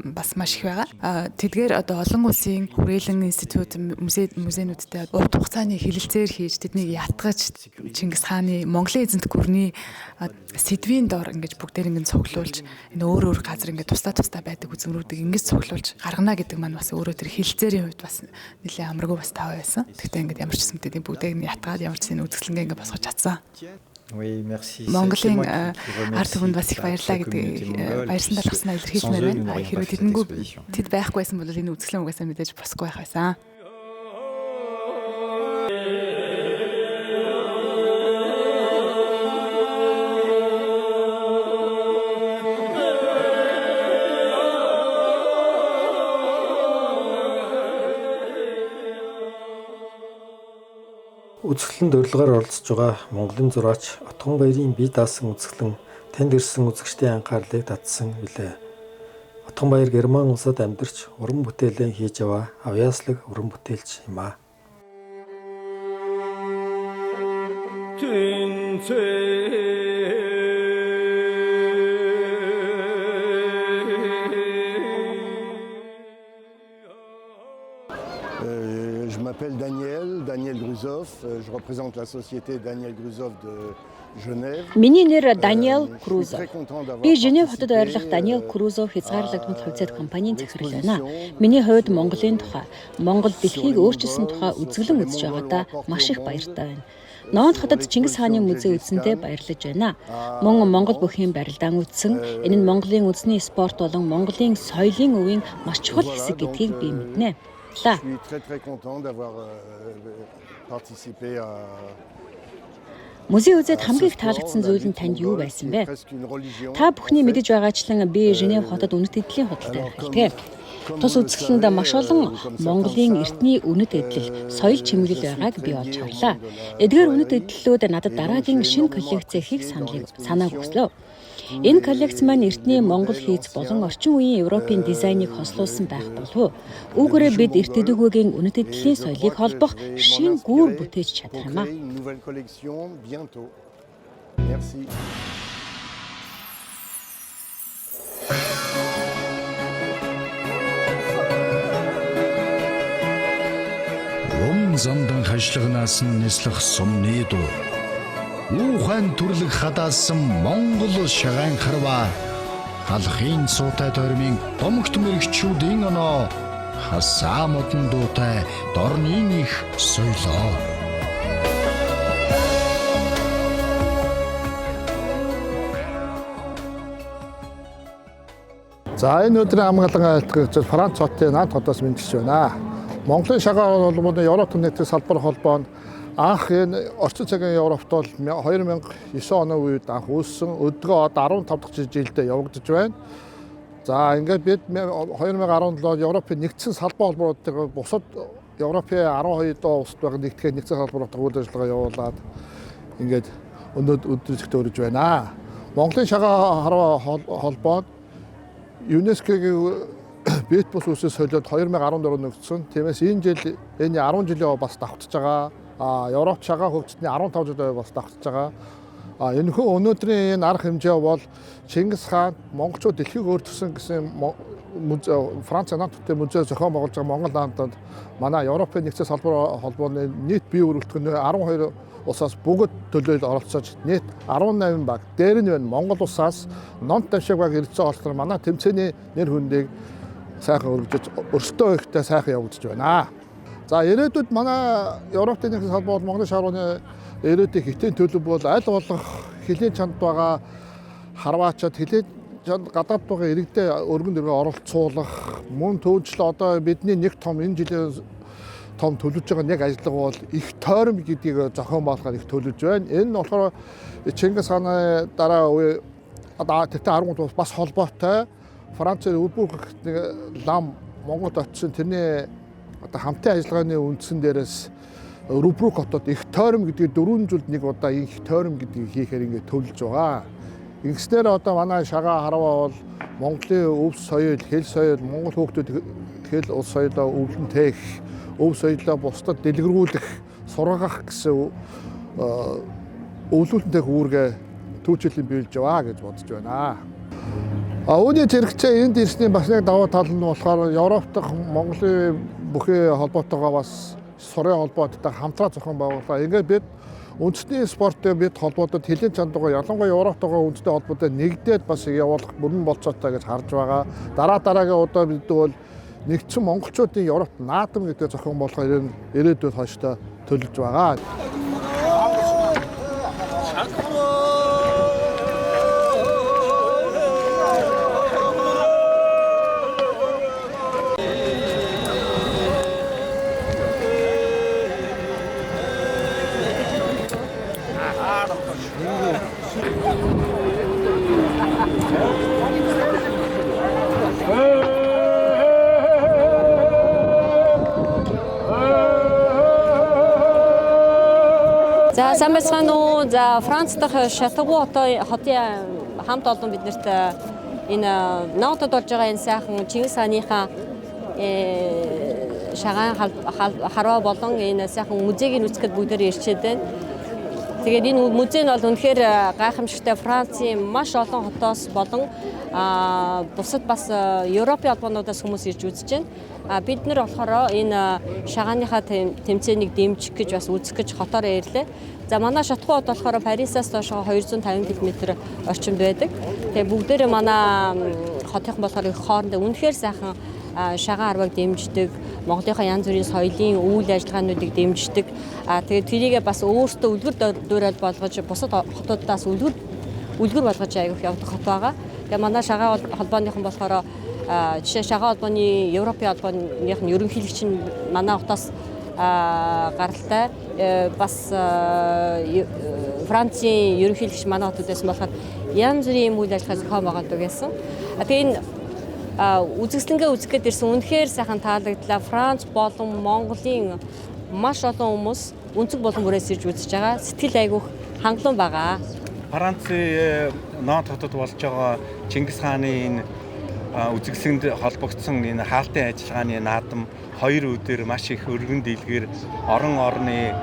бас маш их байгаа. Тэдгээр одоо олон улсын хүрээлэн институт музейнүүдтэй урт хугацааны хэлэлцээр хийж тэднийг ятгаж Чингис хааны Монголын эзэнт гүрний сэдвийн дор ингэж бүгдээр ингэ цуглуулж энэ өөр газар ингэ тусдаа байдаг үзмрүүдийг ингэж цуглуулж гаргана гэдэг маань бас өөрөө тэр хэлэлцээрийн хувьд бас нэлээд амаргүй бас тав байсан. Тэгтээ ингэ ямар ч юм тэдний бүгдийг ятгаад ямар ч энэ үзэсгэлэнгээ ингэ босгож чадсан. Oui, merci. Монголын ард түмэнд бас их баярлалаа гэдэг баярсан талхснаа илэрхийлмээр байна. Хэрвээ тэд байхгүй байсан бол энэ үзэсгэлэн угаасаа мэдээж босгүй байх байсан. Үзэсгэлэнд урилгаар оролцож байгаа Монголын зураач Отгонбаярын бие даасан үзэсгэлэн тэнд ирсэн үзэгчдийн анхаарлыг татсан билээ. Отгонбаяр Герман улсад амьдарч уран бүтээлээ хийж яваа авьяаслаг уран бүтээлч юм аа. Je m'appelle Daniel Gruzov. Je représente la société Daniel Gruzov de Genève. Миний нэр Даниэл Крузов. Би Женев хотод ойрлох Даниэл Крузов хязгаарлагдмал хувьцаат компанийн захирал байна. Миний хувьд Монголын тухай, Монгол дэлхийг өөрчилсөн тухай үзэглэн үзэж байгаадаа маш их баяртай байна. Ноонт хотод Чингис хааны музей үзсэндээ баярлаж байна. Мөн Монгол бүхийн барилдаан үзсэн. Энэ нь Монголын үндэсний спорт болон Монголын соёлын өвийн маш чухал хэсэг гэдгийг би мэднэ. Je suis très content d'avoir participé à Музей үзээд хамгийн их таалагдсан зүйл нь танд юу байсан бэ? Та бүхний мэдэж байгаачлан би Женев хотод үнэт эдлийн худалдаа эрхэлдэг. Тус үзэсгэлэнд маш олон Монголын эртний үнэт эдлэл, соёл чимэглэл байгааг би олж харлаа. Эдгээр үнэт эдлэлүүд надад дараагийн шинэ коллекц хийх санааг өгслөө. Энэ коллекц маань эртний Монгол хийц болон орчин үеийн Европын дизайныг хослуулсан байх болов уу? Үүгээрээ бид эрт эдүгөөгийн үнэт эдлийн соёлыг холбох шинэ гүүр бүтээж чадах юм аа. Замдан хашлагнаас нь нислэх сумны дуу. Ухаан төрлөг хадаасан Монгол шагаан харва. Халахын суутай тойрмын домогт мөрөгчүүдийн оноо. Хасаа модон дуутай дорны их соёлоо. За энэ өдрийн амгалан айлтгаж Франц хотын наад хотоос мэдлж байна. Монголын шагаан холбооны Европ нийтийн салбар холбоонд анх энэ орчин цагийн Европт бол 2009 оны үед анх үүссэн өдгөө 15 дахь жилдээ явагдаж байна. За ингээд бид 2017 Европын нэгдсэн салбар холбоотойгоо бусад Европын 12 доо улсад байгаа нэгтгэх нэгдсэн салбаруудаа үйл ажиллагаа явуулаад ингээд өдөржигт өрж байна. Монголын шагаан харва холбоод ЮНЕСКОгийн Бит бус үсээ солиод 2014 нэгдсэн. Тиймээс энэ жил энэ 10 жилийн бас давтаж байгаа. Европ шагаан хөгжсөний 15 жил бас давтаж байгаа. Энэ хөө өнөөдрийн энэ арга хэмжээ бол Чингис хаан монголчууд дэлхийг өөрчилсөн гэсэн Францын наад хотын музей зохион байгуулж байгаа Монгол наадад манай Европын нэгдсэн салбар холбооны нийт бие бүрэлдэхүүн 12 улсаас бүгд төлөөлөл оролцож нийт 18 баг. Дээр нь Монгол улсаас нонт тавшиг баг ирсэн олтор манай тэмцээний нэр хүндийг сайхан өргөжөж өрстөө ихтэй сайхан явагдаж байна. За ирээдүйд манай Европын нэгдсэн салбар бол Монголын шааргууны ирээдүйг хэтийн төлөв бол аль болох хилийн чанд байгаа харваачаад хилийн чанд гадаад байгаа иргэдэд өргөн дэргээ оролцуулах мөн төвчлээ одоо бидний нэг том энэ жилийн том төлөвлөж байгаа нэг ажиллага бол их тойром гэдгийг зохион байгуулахаар их төлөвлөж байна. Энэ нь болохоор Чингис хааны дараа үе одоо тэртээ 13 бас холбоотой Францын Өвбүрг нэг лам Монголд очсон тэрний одоо хамтын ажиллагааны үндсэн дээрээс Рубрук хотод их тойром гэдгийг 4 жилд нэг удаа их тойром гэдгийг хийхээр ингээд төлж байгаа. Ингэснээр одоо манай шагаа харваа бол Монголын өв соёл, хэл соёл, Монгол хүүхдүүд хэл улс соёлоо өвлөн тээх, өв соёлоо бусдад дэлгэрүүлэх, сургах гэсэн өвлөлтөнтэй үүргээ түүчлийн биелж байгаа гэж бодож байна. Үүний зэрэгцээ энд ирсний бас нэг давуу тал нь болохоор Европ дахь Монголын бүхий холбоотойгоо бас сурын холбоотой хамтраа зохион байгууллаа. Ингээд бид үндэсний спорттой бид холбоотод хилийн чандгаа ялангуяа Европтойгоо үндэсний холбоотой нэгдээд бас явуулах бүрэн болцоотой гэж харж байгаа. Дараагийн удаа бид бол нэгдсэн монголчуудын Европт наадам гэдэг зохион болгохоор ирээдүйд хойштой төлөвлөж байгаа. За сайн байцгаана уу. За Франц дахь Шатагу хотын хамт олон биднэрт энэ Нантад болж байгаа энэ сайхан Чингис хааныхаа шагаан харваа болон энэ сайхан музейг үзэхэд бүгдээр ирчээд байна. Тэгээд энэ музей нь бол үнэхээр гайхамшигтай Францын маш олон хотоос болон бусад бас Европын албануудаас хүмүүс ирж үзэж байна. Бид нар болохоор энэ шагааныхаа тэмцээнийг дэмжих гэж бас үзэх гэж хотоор ирлээ. За манай Шатгуу хот болохоор Парисаас доош 250 км орчимд байдаг. Тэгээ бүгдээрээ манай хотынхан болохоор их хоорондоо үнэхээр сайхан шагаан арваг дэмждэг, Монголынхаа янз бүрийн соёлын үйл ажиллагаануудыг дэмждэг. Тэгээд тэрийгээ бас өөртөө үлгэр дуурайл болгож бусад хотуудаас үлгэр болгож аявих явдаг хот байгаа. Тэгээ манай шагаан холбооныхан болохоор жишээ шагаан холбооны Европын албаныхын ерөнхийлөгч нь манай хотоос гаралтай бас Францын ерөнхийлөгч манай хотод байсан болохоор янз бүрийн үйл ажиллагаа зохион байгуулдаг байсан. Тэгээ энэ үзэсгэлэнгээ үзэхэд ирсэн үнэхээр сайхан таалагдлаа. Франц болон Монголын маш олон хүмүүс өнцөг болон бүрээс ирж үзэж байгаа. Сэтгэл айгүйх хангалуун байгаа. Францын Нант хотод болж байгаа Чингис хааны энэ үзэсгэлэнд холбогдсон энэ хаалтын ажиллагааны наадам 2 өдөр маш их өргөн дэлгэр орон орны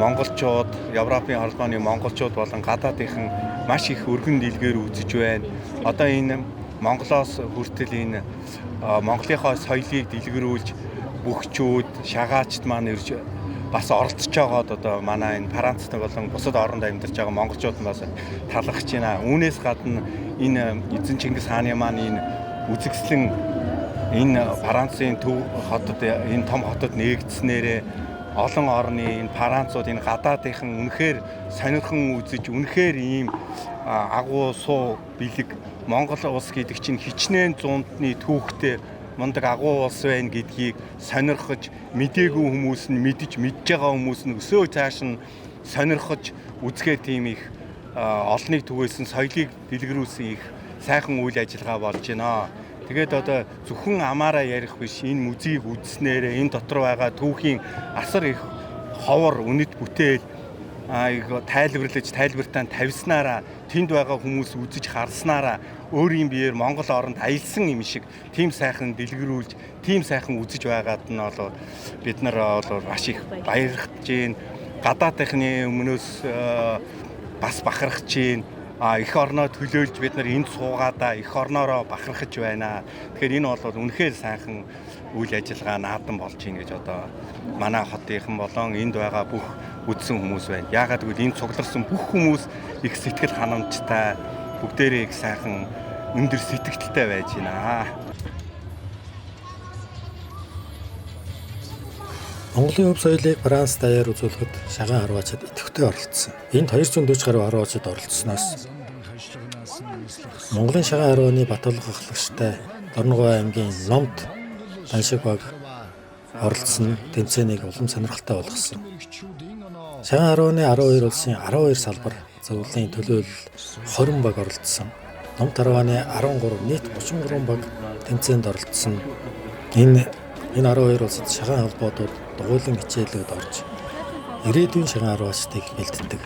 монголчууд, Европын холбооны монголчууд болон гадаадынхан маш их өргөн дэлгэр үзэж байна. Одоо энэ Монголоос хүртэл энэ Монголынхаа соёлыг дэлгэрүүлж бөхчүүд, шагаачд маань ирж бас оролцож байгаад одоо манай энэ Францд болон бусад оронд амьдарч байгаа монголчууд бас талархаж байна. Үүнээс гадна энэ эзэн Чингис хааны маань энэ үзэсгэлэн энэ Францын төв хотод энэ том хотод нээгдснээрээ олон орны энэ Францууд энэ гадаадынхан үнэхээр сонирхон үзэж үнэхээр ийм агуу суу бэлэг Монгол улс гэдэг чинь хичнээн зундны түүхтэй мундаг агуу улс байна гэдгийг сонирхож мдээгүй хүмүүс нь мэдж байгаа хүмүүс нь өсөө цааш нь сонирхож үзэхээ тийм их олныг түгээсэн соёлыг дэлгэрүүлсэн их сайхан үйл ажиллагаа болж байна. Тэгээд одоо зөвхөн амаараа ярих биш энэ музейг үзснээр энэ дотор байгаа түүхийн асар их ховор үнэт бүтээл тайлбарлан тавьснараа тэнд байгаа хүмүүс үзэж харснараа өөрийн биеэр Монгол оронд аялсан юм шиг тийм сайхан дэлгэрүүлж тийм сайхан үзэж байгаад нь бол бид нар бол маш их баярлаж байна. Гадаадынхны өмнөөс бас бахархаж байна. Их орноо төлөөлж бид нар энд суугаадаа их орноороо бахархаж байна. Тэгэхээр энэ бол үнэхээр сайхан үйл ажиллагаа наадам болж байна гэж одоо манай хотынхан болон энд байгаа бүх үзсэн хүмүүс байна. Яагаад гэвэл энд цугларсан бүх хүмүүс их сэтгэл ханамжтай, бүгдээрээ их сайхан өндөр сэтгэлтэй байж байна. Монголын өв соёлыг Франц даяар үзүүлэхэд шагаан харваачид идэвхтэй оролцсон. Энд 240 гаруй харваачид оролцсноос Монголын шагаан харвааны Батболго ахлагчтай Дорногов аймгийн Номд Даншиг баг оролцсон тэмцээнийг улам сонирхолтой болгосон. Шагаан харвааны 12 улсын 12 салбар зөвлөлийн төлөөлөл 20 баг оролцсон. Номд харвааны 13 нийт 33 баг тэмцээнд оролцсон. Энэ 12 улсад шагаан холбоодууд дугуйлан хичээлүүд орж ирээдүйн шагаан харваачдыг бэлддэг.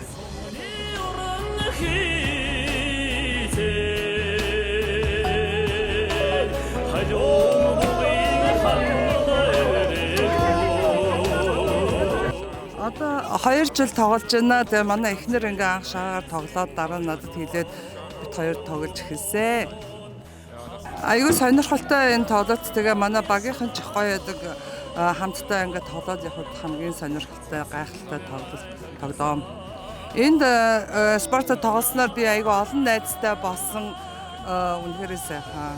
Одоо 2 жил тоглож байна. Тэгээ манай эхнэр ингээ анх шагаар тоглоод дараа нь надад хэлээд бид хоёр тоглож эхэлсэн. Аюу сонирхолтой энэ тоглолт тэгээ манай багийнхан ч гоё яадаг хамтдаа ингээ тоглоод явахад хамгийн сонирхолтой гайхалтай тоглоом. Энд спортод тоглосноор би аюу олон найзтай болсон үнэхээр сайхан.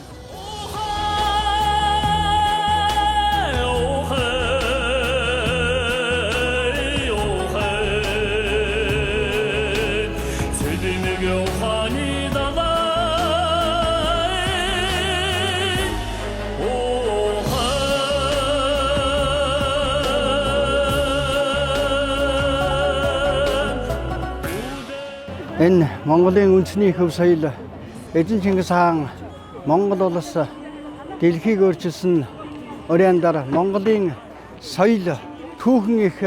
Энэ Монголын үндэсний хөв соёл Эзэн Чингис хаан Монгол улс дэлхийг өөрчилсөн оройндар Монголын соёл түүхэн их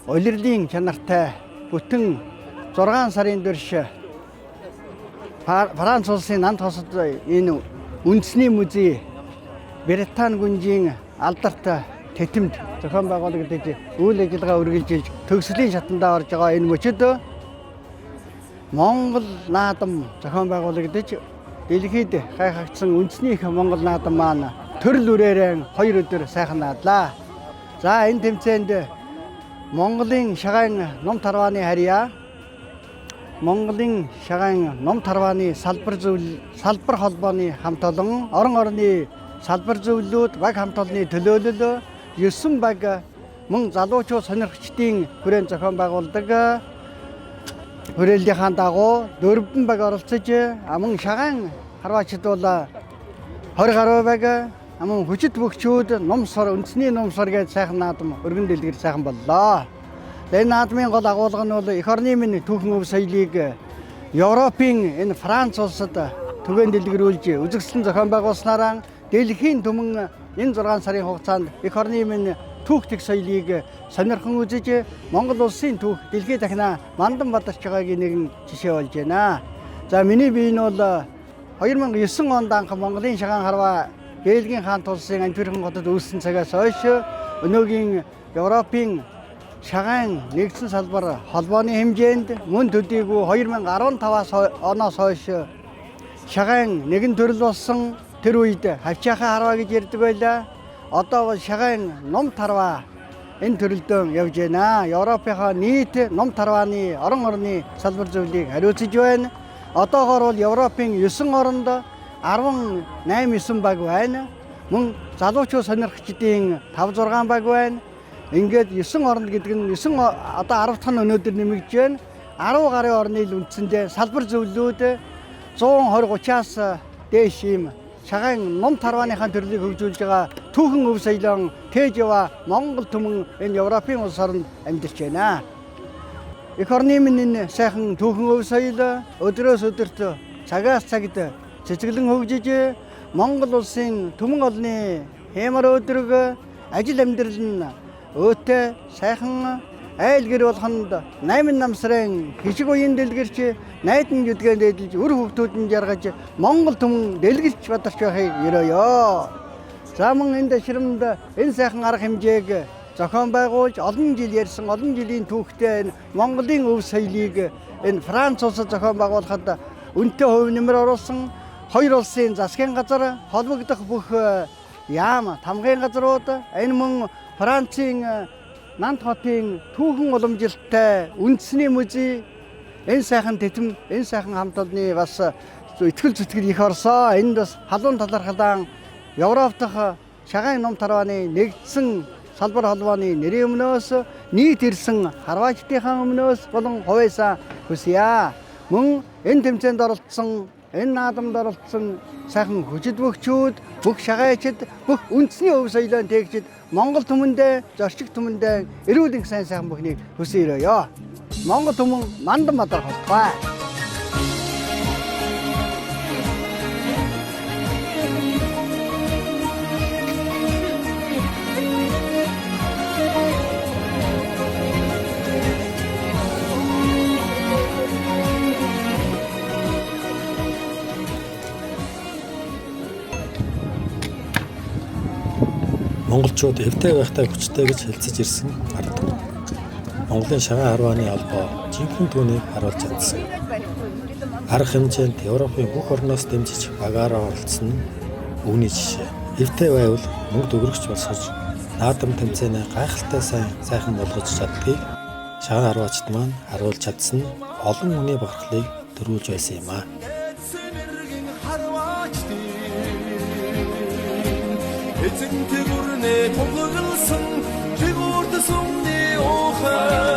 улирлын чанартай бүтэн 6 сарын турш Франц улсын нанд хосод энэ үндэсний музей Британи гүнжийн алдарт тэтэмд зохион байгуулагдаж үйл ажиллагаа үргэлжилж төгслийн шатандаа орж байгаа энэ мөчөд Монгол наадам зохион байгуулагдаж дэлхийд гайхагдсан үндэсний их Монгол наадам маань төрөл үрээрэн 2 өдөр сайхан наадлаа. За энэ тэмцээнд Монголын шагаан ном тарвааны харьяа, Монголын шагаан ном тарвааны салбар холбооны хамт олон, орон орны салбар зөвлөлүүд, баг хамт олонны төлөөлөл 9 баг мөн залуучууд сонирхчдын хүрээнд зохион байгуулдаг хүрээллийнхаа дагуу 4 баг оролцож мөн шагаан харваачид бол 20 гаруй баг мөн хүчит бөхчүүд номсор үндэсний номсор гэж сайхан наадам өргөн дэлгэр сайхан боллоо. Энэ наадмын гол агуулга нь бол эх орны минь түүхэн өв соёлыг Европын энэ Франц улсад түгээн дэлгэрүүлж үзэсгэлэн зохион байгуулснараа дэлхийн түмэн энэ 6 сарын хугацаанд эх орны минь түүхтэг соёлыг сонирхон үзэж Монгол улсын түүх дэлхийд дахина мандан бадарч байгаагийн нэгэн жишээ болж байна. За миний бие нь бол 2009 онд анх Монголын шагаан харваа Бельгийн хаан тулсын Антверпен хотод үүссэн цагаас хойш өнөөгийн Европын шагаан нэгдсэн салбар холбооны хэмжээнд мөн төдийгүй 2015-аас оноос хойш шагаан нэгэн төрөл болсон. Тэр үед хавчаахан харваа гэж ярьдаг байлаа. Одоо шагаан ном тарваа энэ төрөлдөө явж байна. Европынхаа нийт ном тарвааны орон орны салбар зөвлөлийг хариуцж байна. Одоогоор бол Европын 9 оронд 18-9 баг байна. Мөн залуучууд сонирхчдын 5-6 баг байна. Ингээд 9 оронд гэдэг нь 9 одоо 10 дахь нь өнөөдөр нэмэгдэж байна. 10 гаруй орны үндсэндээ салбар зөвлөлүүд 120-30-аас дээш юм шагаан ном тарвааныхаа төрлийг хөгжүүлж байгаа түүхэн өв соёлон тээж яваа Монгол түмэн энэ Европын улс оронд амьдарч байна. Эх орны минь энэ сайхан түүхэн өв соёл өдрөөс өдөрт цагаас цагт цэцгэлэн хөгжиж Монгол улсын түмэн олны хэмар өдрөг ажил амьдрал нь өөтэй сайхан айл гэр болгонд 8 намсрын хишиг үеийн дэлгэрч найдан жүдгэн дээдэлж үр хөвгтүүдэн жаргаж Монгол түмэн дэлгэрч бадарч байхыг ерөөё. За мөн энэ дэшрэмд энэ сайхан арга хэмжээг зохион байгуулж олон жил ярьсан олон жилийн түүхтэй энэ Монголын өв соёлыг энэ Франц улсад зохион байгуулахад үнэтэй хувь нэмэр оруулсан 2 улсын засгийн газар холбогдох бүх яам тамгын газрууд энэ мөн Францын Нанд хотын түүхэн уламжилттай үндэсний музей энэ сайхан тэтэм энэ сайхан хамт олонны бас итгэл зүтгэл их орсоо. Энд бас халуун талархлаан Европ дахь шагаан ном тарвааны нэгдсэн салбар холбооны нэрийн өмнөөс нийт ирсэн харваачдынхаа өмнөөс болон хувьяасаа хүсье. Мөн энэ тэмцээнд оролцсон, энэ наадамд оролцсон сайхан хүчит бөхчүүд, бүх шагайчид, бүх үндэсний өв соёлын тээгчид Монгол түмэндээ, зорчиг түмэндээ эрүүл их сайн сайхан бүхнийг хүсье. Монгол түмэн мандан мадар холтгой. Монголчууд эвтэй байхтай хүчтэй гэж хэлцэж ирсэн ард түмэн. Монголын шагаан харвааны албаа жинхэнэ түүнийг харуулж чадсан. Арга хэмжээнд Европын бүх орноос дэмжиж багаараа оролцсон нь үүний жишээ. Эвтэй байвал мөнгө төгрөгч болсож наадам тэмцээнээ гайхалтай сайхан болгож чаддгийг шагаан харваачд маань харуулж чадсан нь олон хүний бахархлыг төрүүлж байсан юм аа. Эцэг тэгүрнээ тунгалсан жигүүрт сүмний ухаа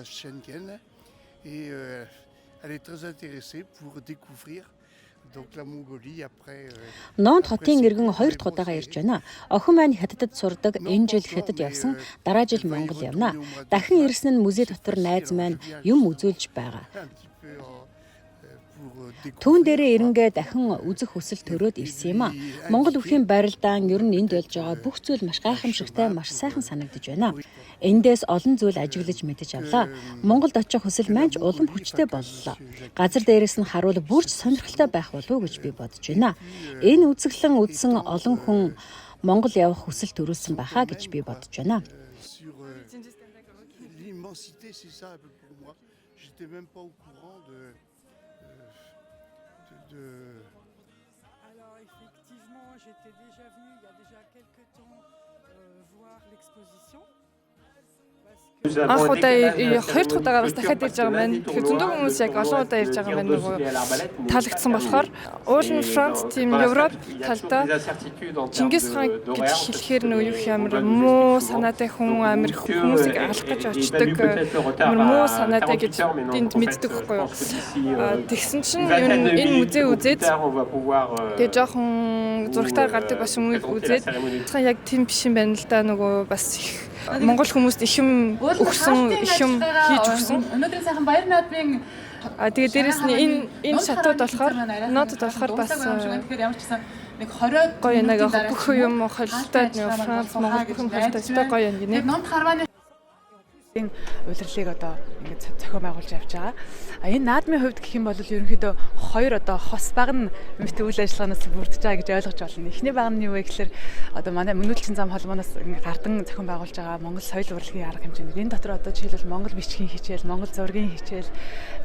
À Schengen et elle est très intéressée pour découvrir donc la Mongolie après. Ноонт хотын иргэн 2 дахь удаага ирж байна. Охин маань хятадд сурдаг, энэ жил хятад явсан, дараа жил Монгол явна. Дахин ирсэн нь музей дотор найз маань юм үзүүлж байгаа. Түүн дээрээ эренгээ дахин үзэх хүсэл төрөөд ирсэн юм а. Монгол өвхийн барилдаан ер нь энд болж байгаа бүх зүйл маш гайхамшигтай, маш сайхан санагдаж байна. Эндээс олон зүйл ажиглаж мэдэж авлаа. Монголд очих хүсэл маань ч улам хүчтэй боллоо. Газар дээрээс нь харуул бүрч сонирхолтой байх болов уу гэж би бодож байна. Энэ үзэглэн үзсэн олон хүн Монгол явах хүсэл төрүүлсэн байхаа гэж би бодож байна. Alors effectivement, j'étais déjà venue il y a déjà quelques temps voir l'exposition. Анх удаа 2 дахь удаага бас дахиад ирж байгаа юм байна. Тэгэхээр зөндөө хүмүүс яг олон удаа ирж байгаа юм байна нөгөө таалагдсан болохоор уулын Франц тим Европ талдаа Чингис хаан гэж хэлэхээр нөгөө юу ямар муу санаатай хүн амир хүмүүсийг алах гэж очдог муу санаатай гэж энд мэддэг байхгүй юу. Тэгсэн чинь энэ музей үзээд тэгээ жоохон зурагтаар гардаг бас хүмүүс үзээд яг тийм биш юм байна л да нөгөө бас Монгол хүмүүст их юм өгсөн, их юм хийж өгсөн. Өнөөдрийн сайхан баяр наадмын тэгээ дээрэс нь энэ шатууд болохоор нотод болохоор бас ямар ч гэсэн нэг 20 гоё нэг бүх юм холилтой нэг Франц Монгол бүх юм холилтой гоё юм гинэ. Номт харвааны удирлыг одоо ингээд зохион байгуулж явж байгаа. Энэ наадмын хувьд гэх юм бол ерөнхийдөө 2 одоо хос баг нь мэт үйл ажиллагаанаас бүрдэж байгаа гэж ойлгож байна. Эхний баг нь юу вэ гэхээр одоо манай Мөнүүлчин зам холбооноос гардан зохион байгуулж байгаа Монгол соёл урлагийн арга хэмжээнд энэ дотор одоо жишээлбэл Монгол бичгийн хичээл, Монгол зургийн хичээл,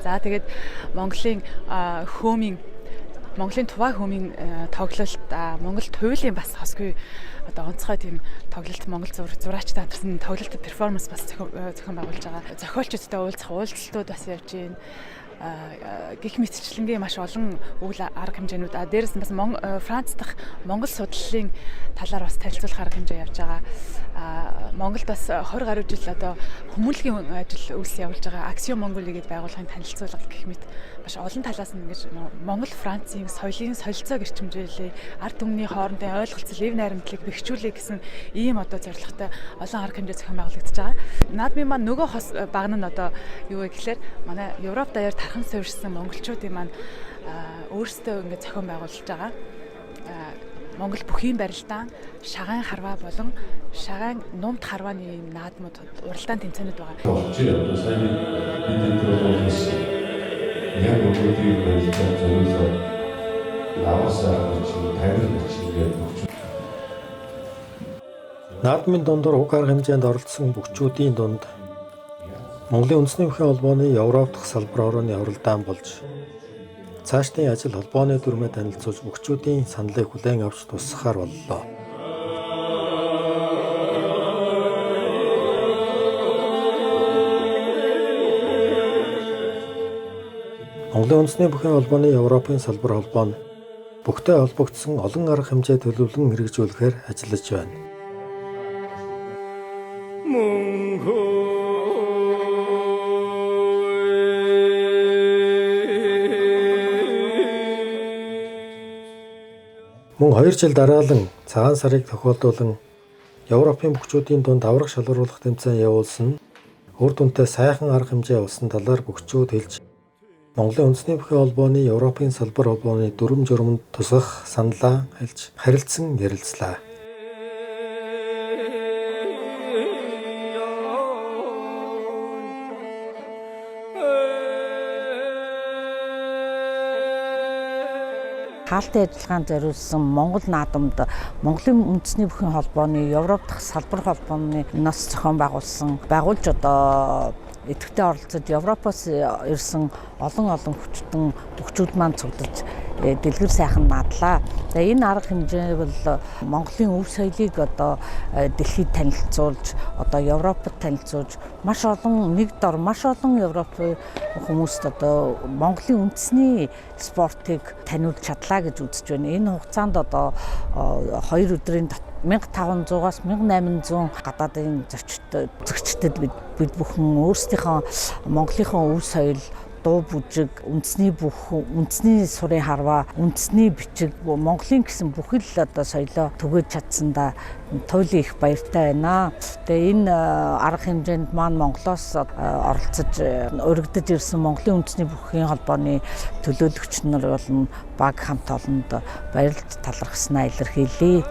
за тэгээд Монголын Монголын туваа хөмийн тоглолт, Монгол туйлын бас хосгүй одоо онцгой тийм тоглолт Монгол зураачтай хамтарсан тоглолт перформанс бас зохион байгуулж байгаа. Зохиолчдтой уулзах уулзалтууд бас явж байна. гих мэтчлэнгийн маш олон үйл арга хэмжээнүүд дээрээс нь бас Франц дахь Монгол судлалын талаар бас танилцуулах арга хэмжээ явж байгаа. Монголд бас 20 гаруй жил одоо хүмүүнлэгийн ажил үйлс явуулж байгаа Action Mongolie гэдэг байгууллагын танилцуулга гэх мэт маш олон талаас нь ингэж Монгол Францын соёлын солилцоог эрчимжүүлээ, ард түмний хоорондын ойлголцол, эв найрамдлыг бэхжүүлэх гэсэн ийм одоо зорилготой олон арга хэмжээ зохион байгуулагдаж байгаа. Наадмын маань нөгөө хос баг нь одоо юу вэ гэхээр манай Европ даяар тархан суурьшсан монголчуудын маань өөрсдөө ингэ зохион байгуулж байгаа. Монгол бүхийн барилдаан, шагаан харваа болон шагаан нумт харвааны наадмууд уралдаан тэмцээнүүд байгаа. Наадмын дундор уг арга хэмжээнд оролцсон бүгчүүдийн дунд Монголын үндэсний бүхий холбооны Европ дахь салбар орооны уралдаан болж цаашдын ажил холбооны дүрмээ танилцуулж бүгчүүдийн саналыг хүлээн авч туслахаар боллоо. Монголын үндэсний бүхий холбооны Европын салбар холбоо нь бүхтэй холбогдсон олон арга хэмжээ төлөвлөн хэрэгжүүлэхээр ажиллаж байна. Мөн 2 жил дараалан цагаан сарыг тохиолдуулан Европын бүгчүүдийн дунд аврах шалгаруулах тэмцээн явуулсан үр дүнтэй сайхан арга хэмжээ болсон талаар бүгчүүд хэлж Монголын үндэсний бүхий холбооны Европын салбар холбооны дүрм журманд тусгах саналаа хэлж харилцан ярилцлаа. Хаалтын ажиллагаанд зориулсан Монгол наадамд Монголын үндэсний бүхий холбооны Европ дахь салбар холбооны нас зохион байгуулж одоо идэвхтэй оролцоод Европоос ирсэн олон хүчтэн бүгчүүд маань цуглаж дэлгэр сайхан наадлаа. Тэгээ энэ арга хэмжээ бол Монголын өв соёлыг одоо дэлхийд танилцуулж, одоо Европод танилцуулж маш олон Европын хүмүүст одоо Монголын үндэсний спортыг таниулж чадлаа гэж үзэж байна. Энэ хугацаанд одоо 2 өдрийн 1500-аас 1800 гадаадын зочдод бид бүхэн өөрсдийнхөө Монголынхоо өв соёл, дуу бүжиг, үндэсний сурын харваа, үндэсний бичиг, Монголын гэсэн бүхэл одоо соёлоо түгэж чадсандаа туйлын их баяртай байна. Тэгээ энэ арга хэмжээнд маань Монголоос оролцож өргөдөж ирсэн Монголын үндэсний бүхий холбооны төлөөлөгч нар болон баг хамт олонд баярлж талархснаа илэрхийлье.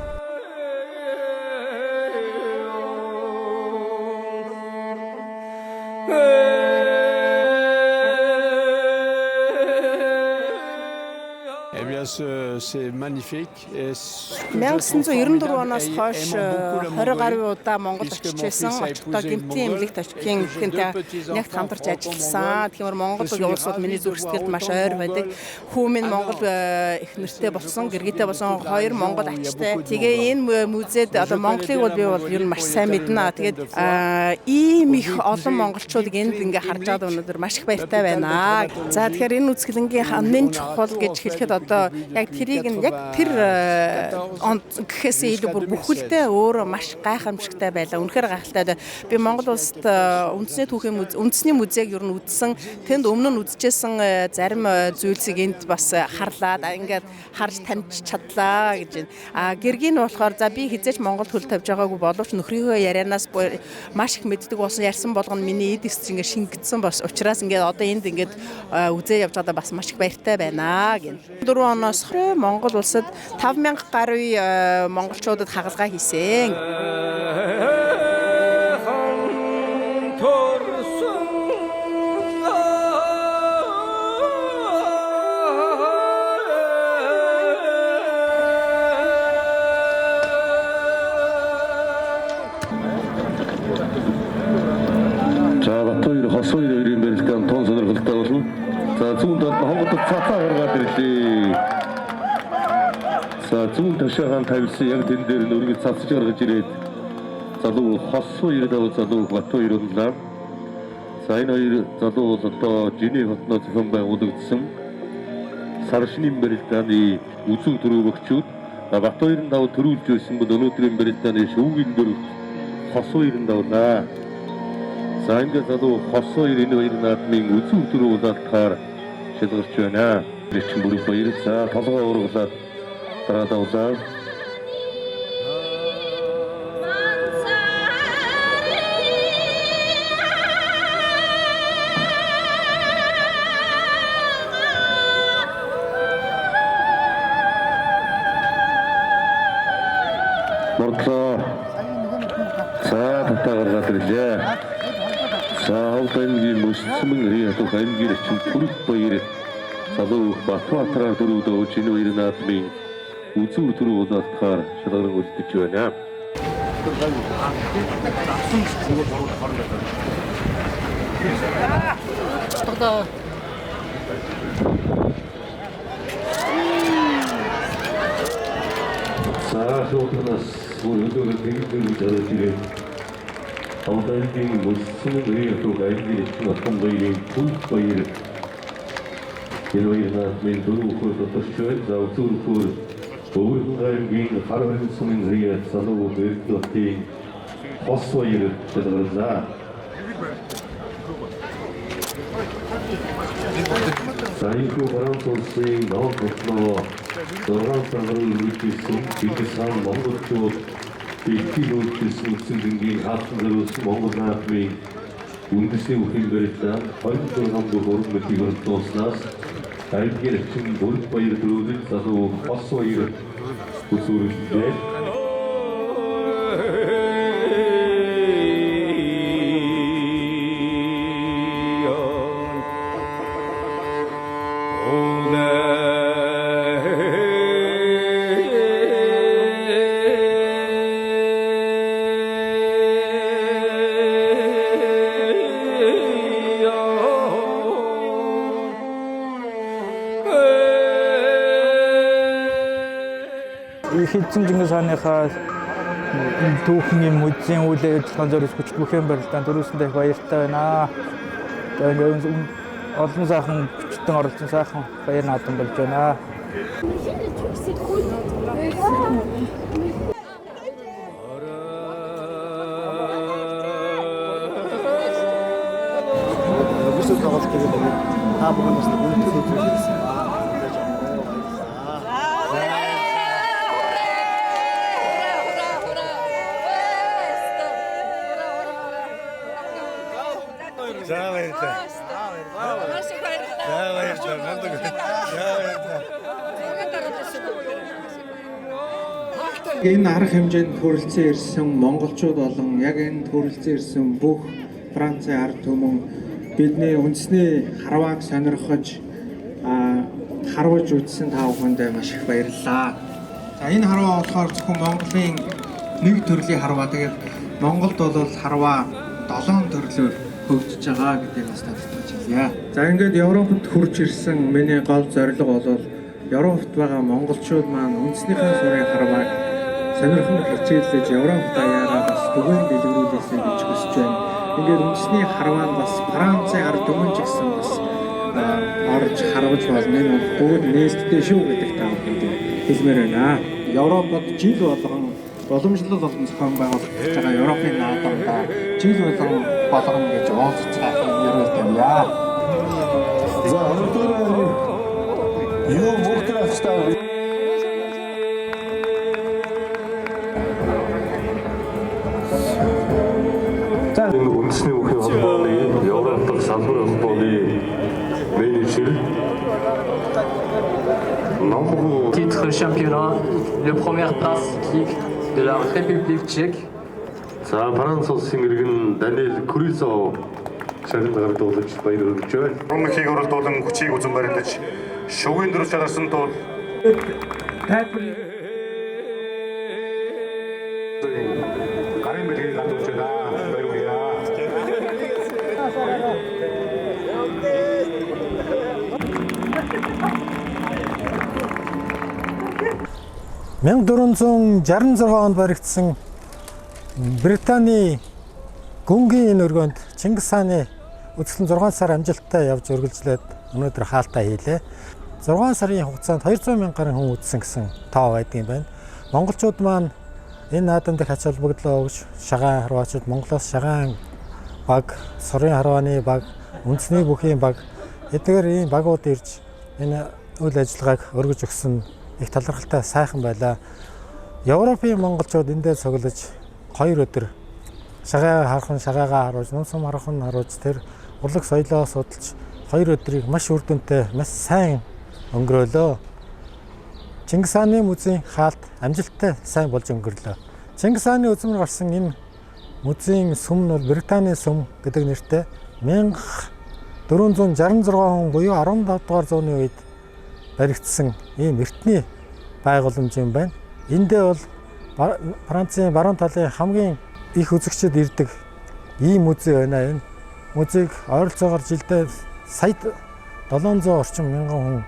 C'est magnifique. 1994 оноос хойш 20 гаруй удаа Монгол очижсэн. Очихдоо гэмтийн эмнэлэгт очихын нэгт хамтарч ажилласан. Тэгэхээр Монгол улсууд миний зүрх сэтгэлд маш ойр байдаг. Хүүмэн Монгол их нэртэй болсон, гэргитэй болсон 2 Монгол ачтай. Тэгээ энэ музейд одоо Монголыг бол би бол ер нь маш сайн мэднэ. Тэгээд ийм их олон монголчуудыг энд ингээ харж байгаа өнөөдөр маш их баяртай байна. За тэгэхээр энэ үзэсгэлэнгийн хамгийн чухал гэж хэлэхэд одоо яг тэрийг нь яг тэр гэхээсээ илүү бүр бүхэлдээ өөр маш гайхамшигтай байлаа. Үнэхээр гайхалтай. Би Монгол улсад үндэсний музейг ер нь үзсэн. Тэнд өмнө нь үзчихсэн зарим зүйлсийг энд бас харлаад ингээд харж таньж чадлаа гэж байна. Гэргийн нь болохоор за би хизээч Монгол хөл тавьж байгаагүй боловч нөхрийнхөө ярианаас маш их мэддэг болсон. Ярьсан болгоно миний эд эс ингээд шингэгдсэн бас учраас ингээд одоо энд ингээд үзээ явж байгаадаа бас маш их баяртай байна гэн. 4 оноос Монгол улсад 5000 гаруй монголчуудад хагалгаа хийсэн. За Батбаяр хосоо хоёрын барилдаанд тун сонирхолтой болно. За зүүн талд Хонгодод цацаа гаргаад ирлээ. За зүүн ташаагаан тавилсан яг тэн дээр нүрийг цацж гаргаж ирээд залуу хосоо хоёроо залуу Батбаяр унлаа. За энэ хоёр залуу бол одоо Женев хотноос зохион байгуулагдсан Саршинын барилдааны үзүүр төрөвөгчүүд Бат 95 төрүүлж байсан бол өнөөдрийн барилдааны шүүгийн дөрөв хос 2 давлаа. За ингээд залуу хос 2 энэ хоёр наадмын үзүүр төрүүлэлтээр шилгэрч байна. Чин бүрэг баяр. За толгой ургалаад дараа давлаа. Мордлоо. За татаагаар ирлээ. За хавтангийн мөсцмэн риятух ангир чин бүрэг баяр. Залуу Батбаатараар дөрөвдөө энэ хоёр наадмын үзүүр төрүүлэлтээр шалгаран үлдэж байна. За шоугнаас өөрөөр хэлбэл зэрэг хавтангийн мөсцмэн риятух ангир чин атом баярын бүрэг баяр. Энэ наадмын дөрөвхөр доторчтой за үзүүр өөргөөнгийн харвын сумын рият залуу бэрдотын хос баяр шалгарлаа. Сайху Францсын ноотно Францын үйлчлсэн Чингисхан монголчууд дэлхийдөөсөн үсэнгийн хаалтан зориулсан монгол наадмын үндэсний үхэн барилдаа 26 дугаар өргөмөлийг өргөдүүлснээс Ангир чин бүрэг баяр төрүүлэн залуу хос баяр үзүүлэлтээ. Эцэг Чингис хааныхаа түүхний музейн үйл ажиллагааны зориулж бүхэн барилдаанд төрүүлсэндээ их баяртай байна. Тэгээд олон сайхан хүчтэн оролцсон сайхан баяр наадам болж байна. Энэ арга хэмжээнд хүрэлцэн ирсэн монголчууд болон яг энэ хүрэлцэн ирсэн бүх Францын ард түмэн бидний үндэсний харвааг сонирхож харваж үзсэн та бүхэндээ маш их баярлалаа. За энэ харваа болохоор зөвхөн Монголын нэг төрлийн харваа. Тэгээд Монголд бол харваа 7 төрлөөр хөгжиж байгаа гэдгийг бас тодорхойлж хэлье. За ингээд Европод хурж ирсэн миний гол зорилго бол Европт байгаа монголчууд маань үндэснийхээ сурын харвааг сонирхон хичээллэж Европ даяараа бас түгээн дэлгэрүүлээсэй гэж хүсэж байна. Ингээд үндэсний харваа нь бас Францын ард түмэн ч гэсэн бас орж харваж болно. Энэ бол бүгд нээлттэй шүү гэдэг та бүхэнд хэлмээр байна. Европод жил болгон боломжлол олон зохион байгуулалт хийж байгаа Европын наадамдаа жил болгоно гэж уулзцаах ярил тавья. За өнөөдөр юу бүртгэж үндэсний үхэн холбооны Европ дахь салбар холбооны менежер Titre championnat, la première place de la République tchèque. За Франц улсын иргэн Даниэл Крюсо шагналгаар дуулж баяр хүргэж байна. Өмнөхийг оролдуулан хүчийг үзэн барилдаж шүгээн дөрөв чагарсан тул гарын бэлгийг гадууж байна. Баярлалаа. 1466 онд баригдсан Британий гүнгийн энэ өргөнд Чингис хааны үзэсгэлэн 6 сар амжилттай явж үргэлжлээд өнөөдөр хаалтаа хийлээ. 6 сарын хугацаанд 200 мянган гаруй хүн үзсэн гэсэн тоо байдаг юм байна. Монголчууд маань энэ наадамд ач холбогдлоо өгч шагаан харваачид Монголоос шагаан баг, сурын харвааны баг, үндэсний бүхийн баг эдгээр ийм багууд ирж энэ үйл ажиллагааг өргөж өгсөн их талархалтай сайхан байлаа. Европын монголчууд эндээ цуглаж 2 өдөр шагаагаа хархан шагаагаа харуулж, нуусам хархан харуулж тэр урлаг соёлоо судалж 2 өдрийг маш үр дүнтэй, маш сайн өнгөрөөлөө. Чингис хааны музейн хаалт амжилттай сайн болж өнгөрлөө. Чингис хааны үзмэр гарсан энэ музейн сүм нь бол Британий сүм гэдэг нэртэй 1466 хүн буюу 15 дугаар зууны үед баригдсан ийм эртний байгууламж юм байна. Эндээ бол Францын баруун талын хамгийн их үзэгчид ирдэг ийм музей байна. Энэ музейг ойролцоогоор жилдээ сая 700 орчим мянган хүн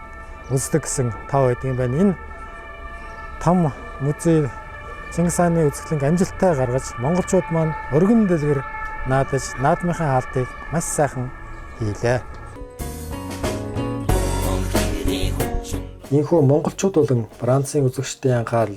үздэг гэсэн тоо байдаг юм байна. Энэ том музей Чингис хааны үзэсгэлэнг амжилттай гаргаж монголчууд маань өргөн дэлгэр наадаж наадмынхаа хаалтыг маш сайхан хийлээ. Ийхүү монголчууд болон Францын үзэгчдийн анхаарал,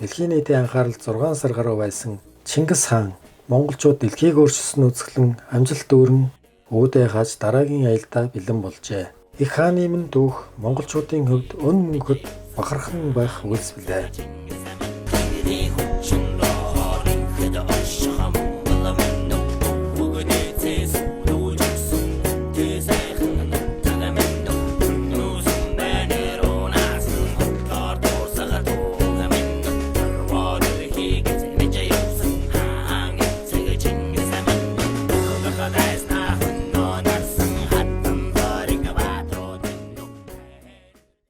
дэлхийн нийтийн анхаарал 6 сар гаруй байсан Чингис хаан монголчууд дэлхийг өөрчилсөн үзэсгэлэн амжилт дүүрэн үүдээ хааж дараагийн аялдаа бэлэн болжээ. Их хааны минь дүүх монголчуудын хувьд өн мөнхөд бахархан байх үйлс билээ.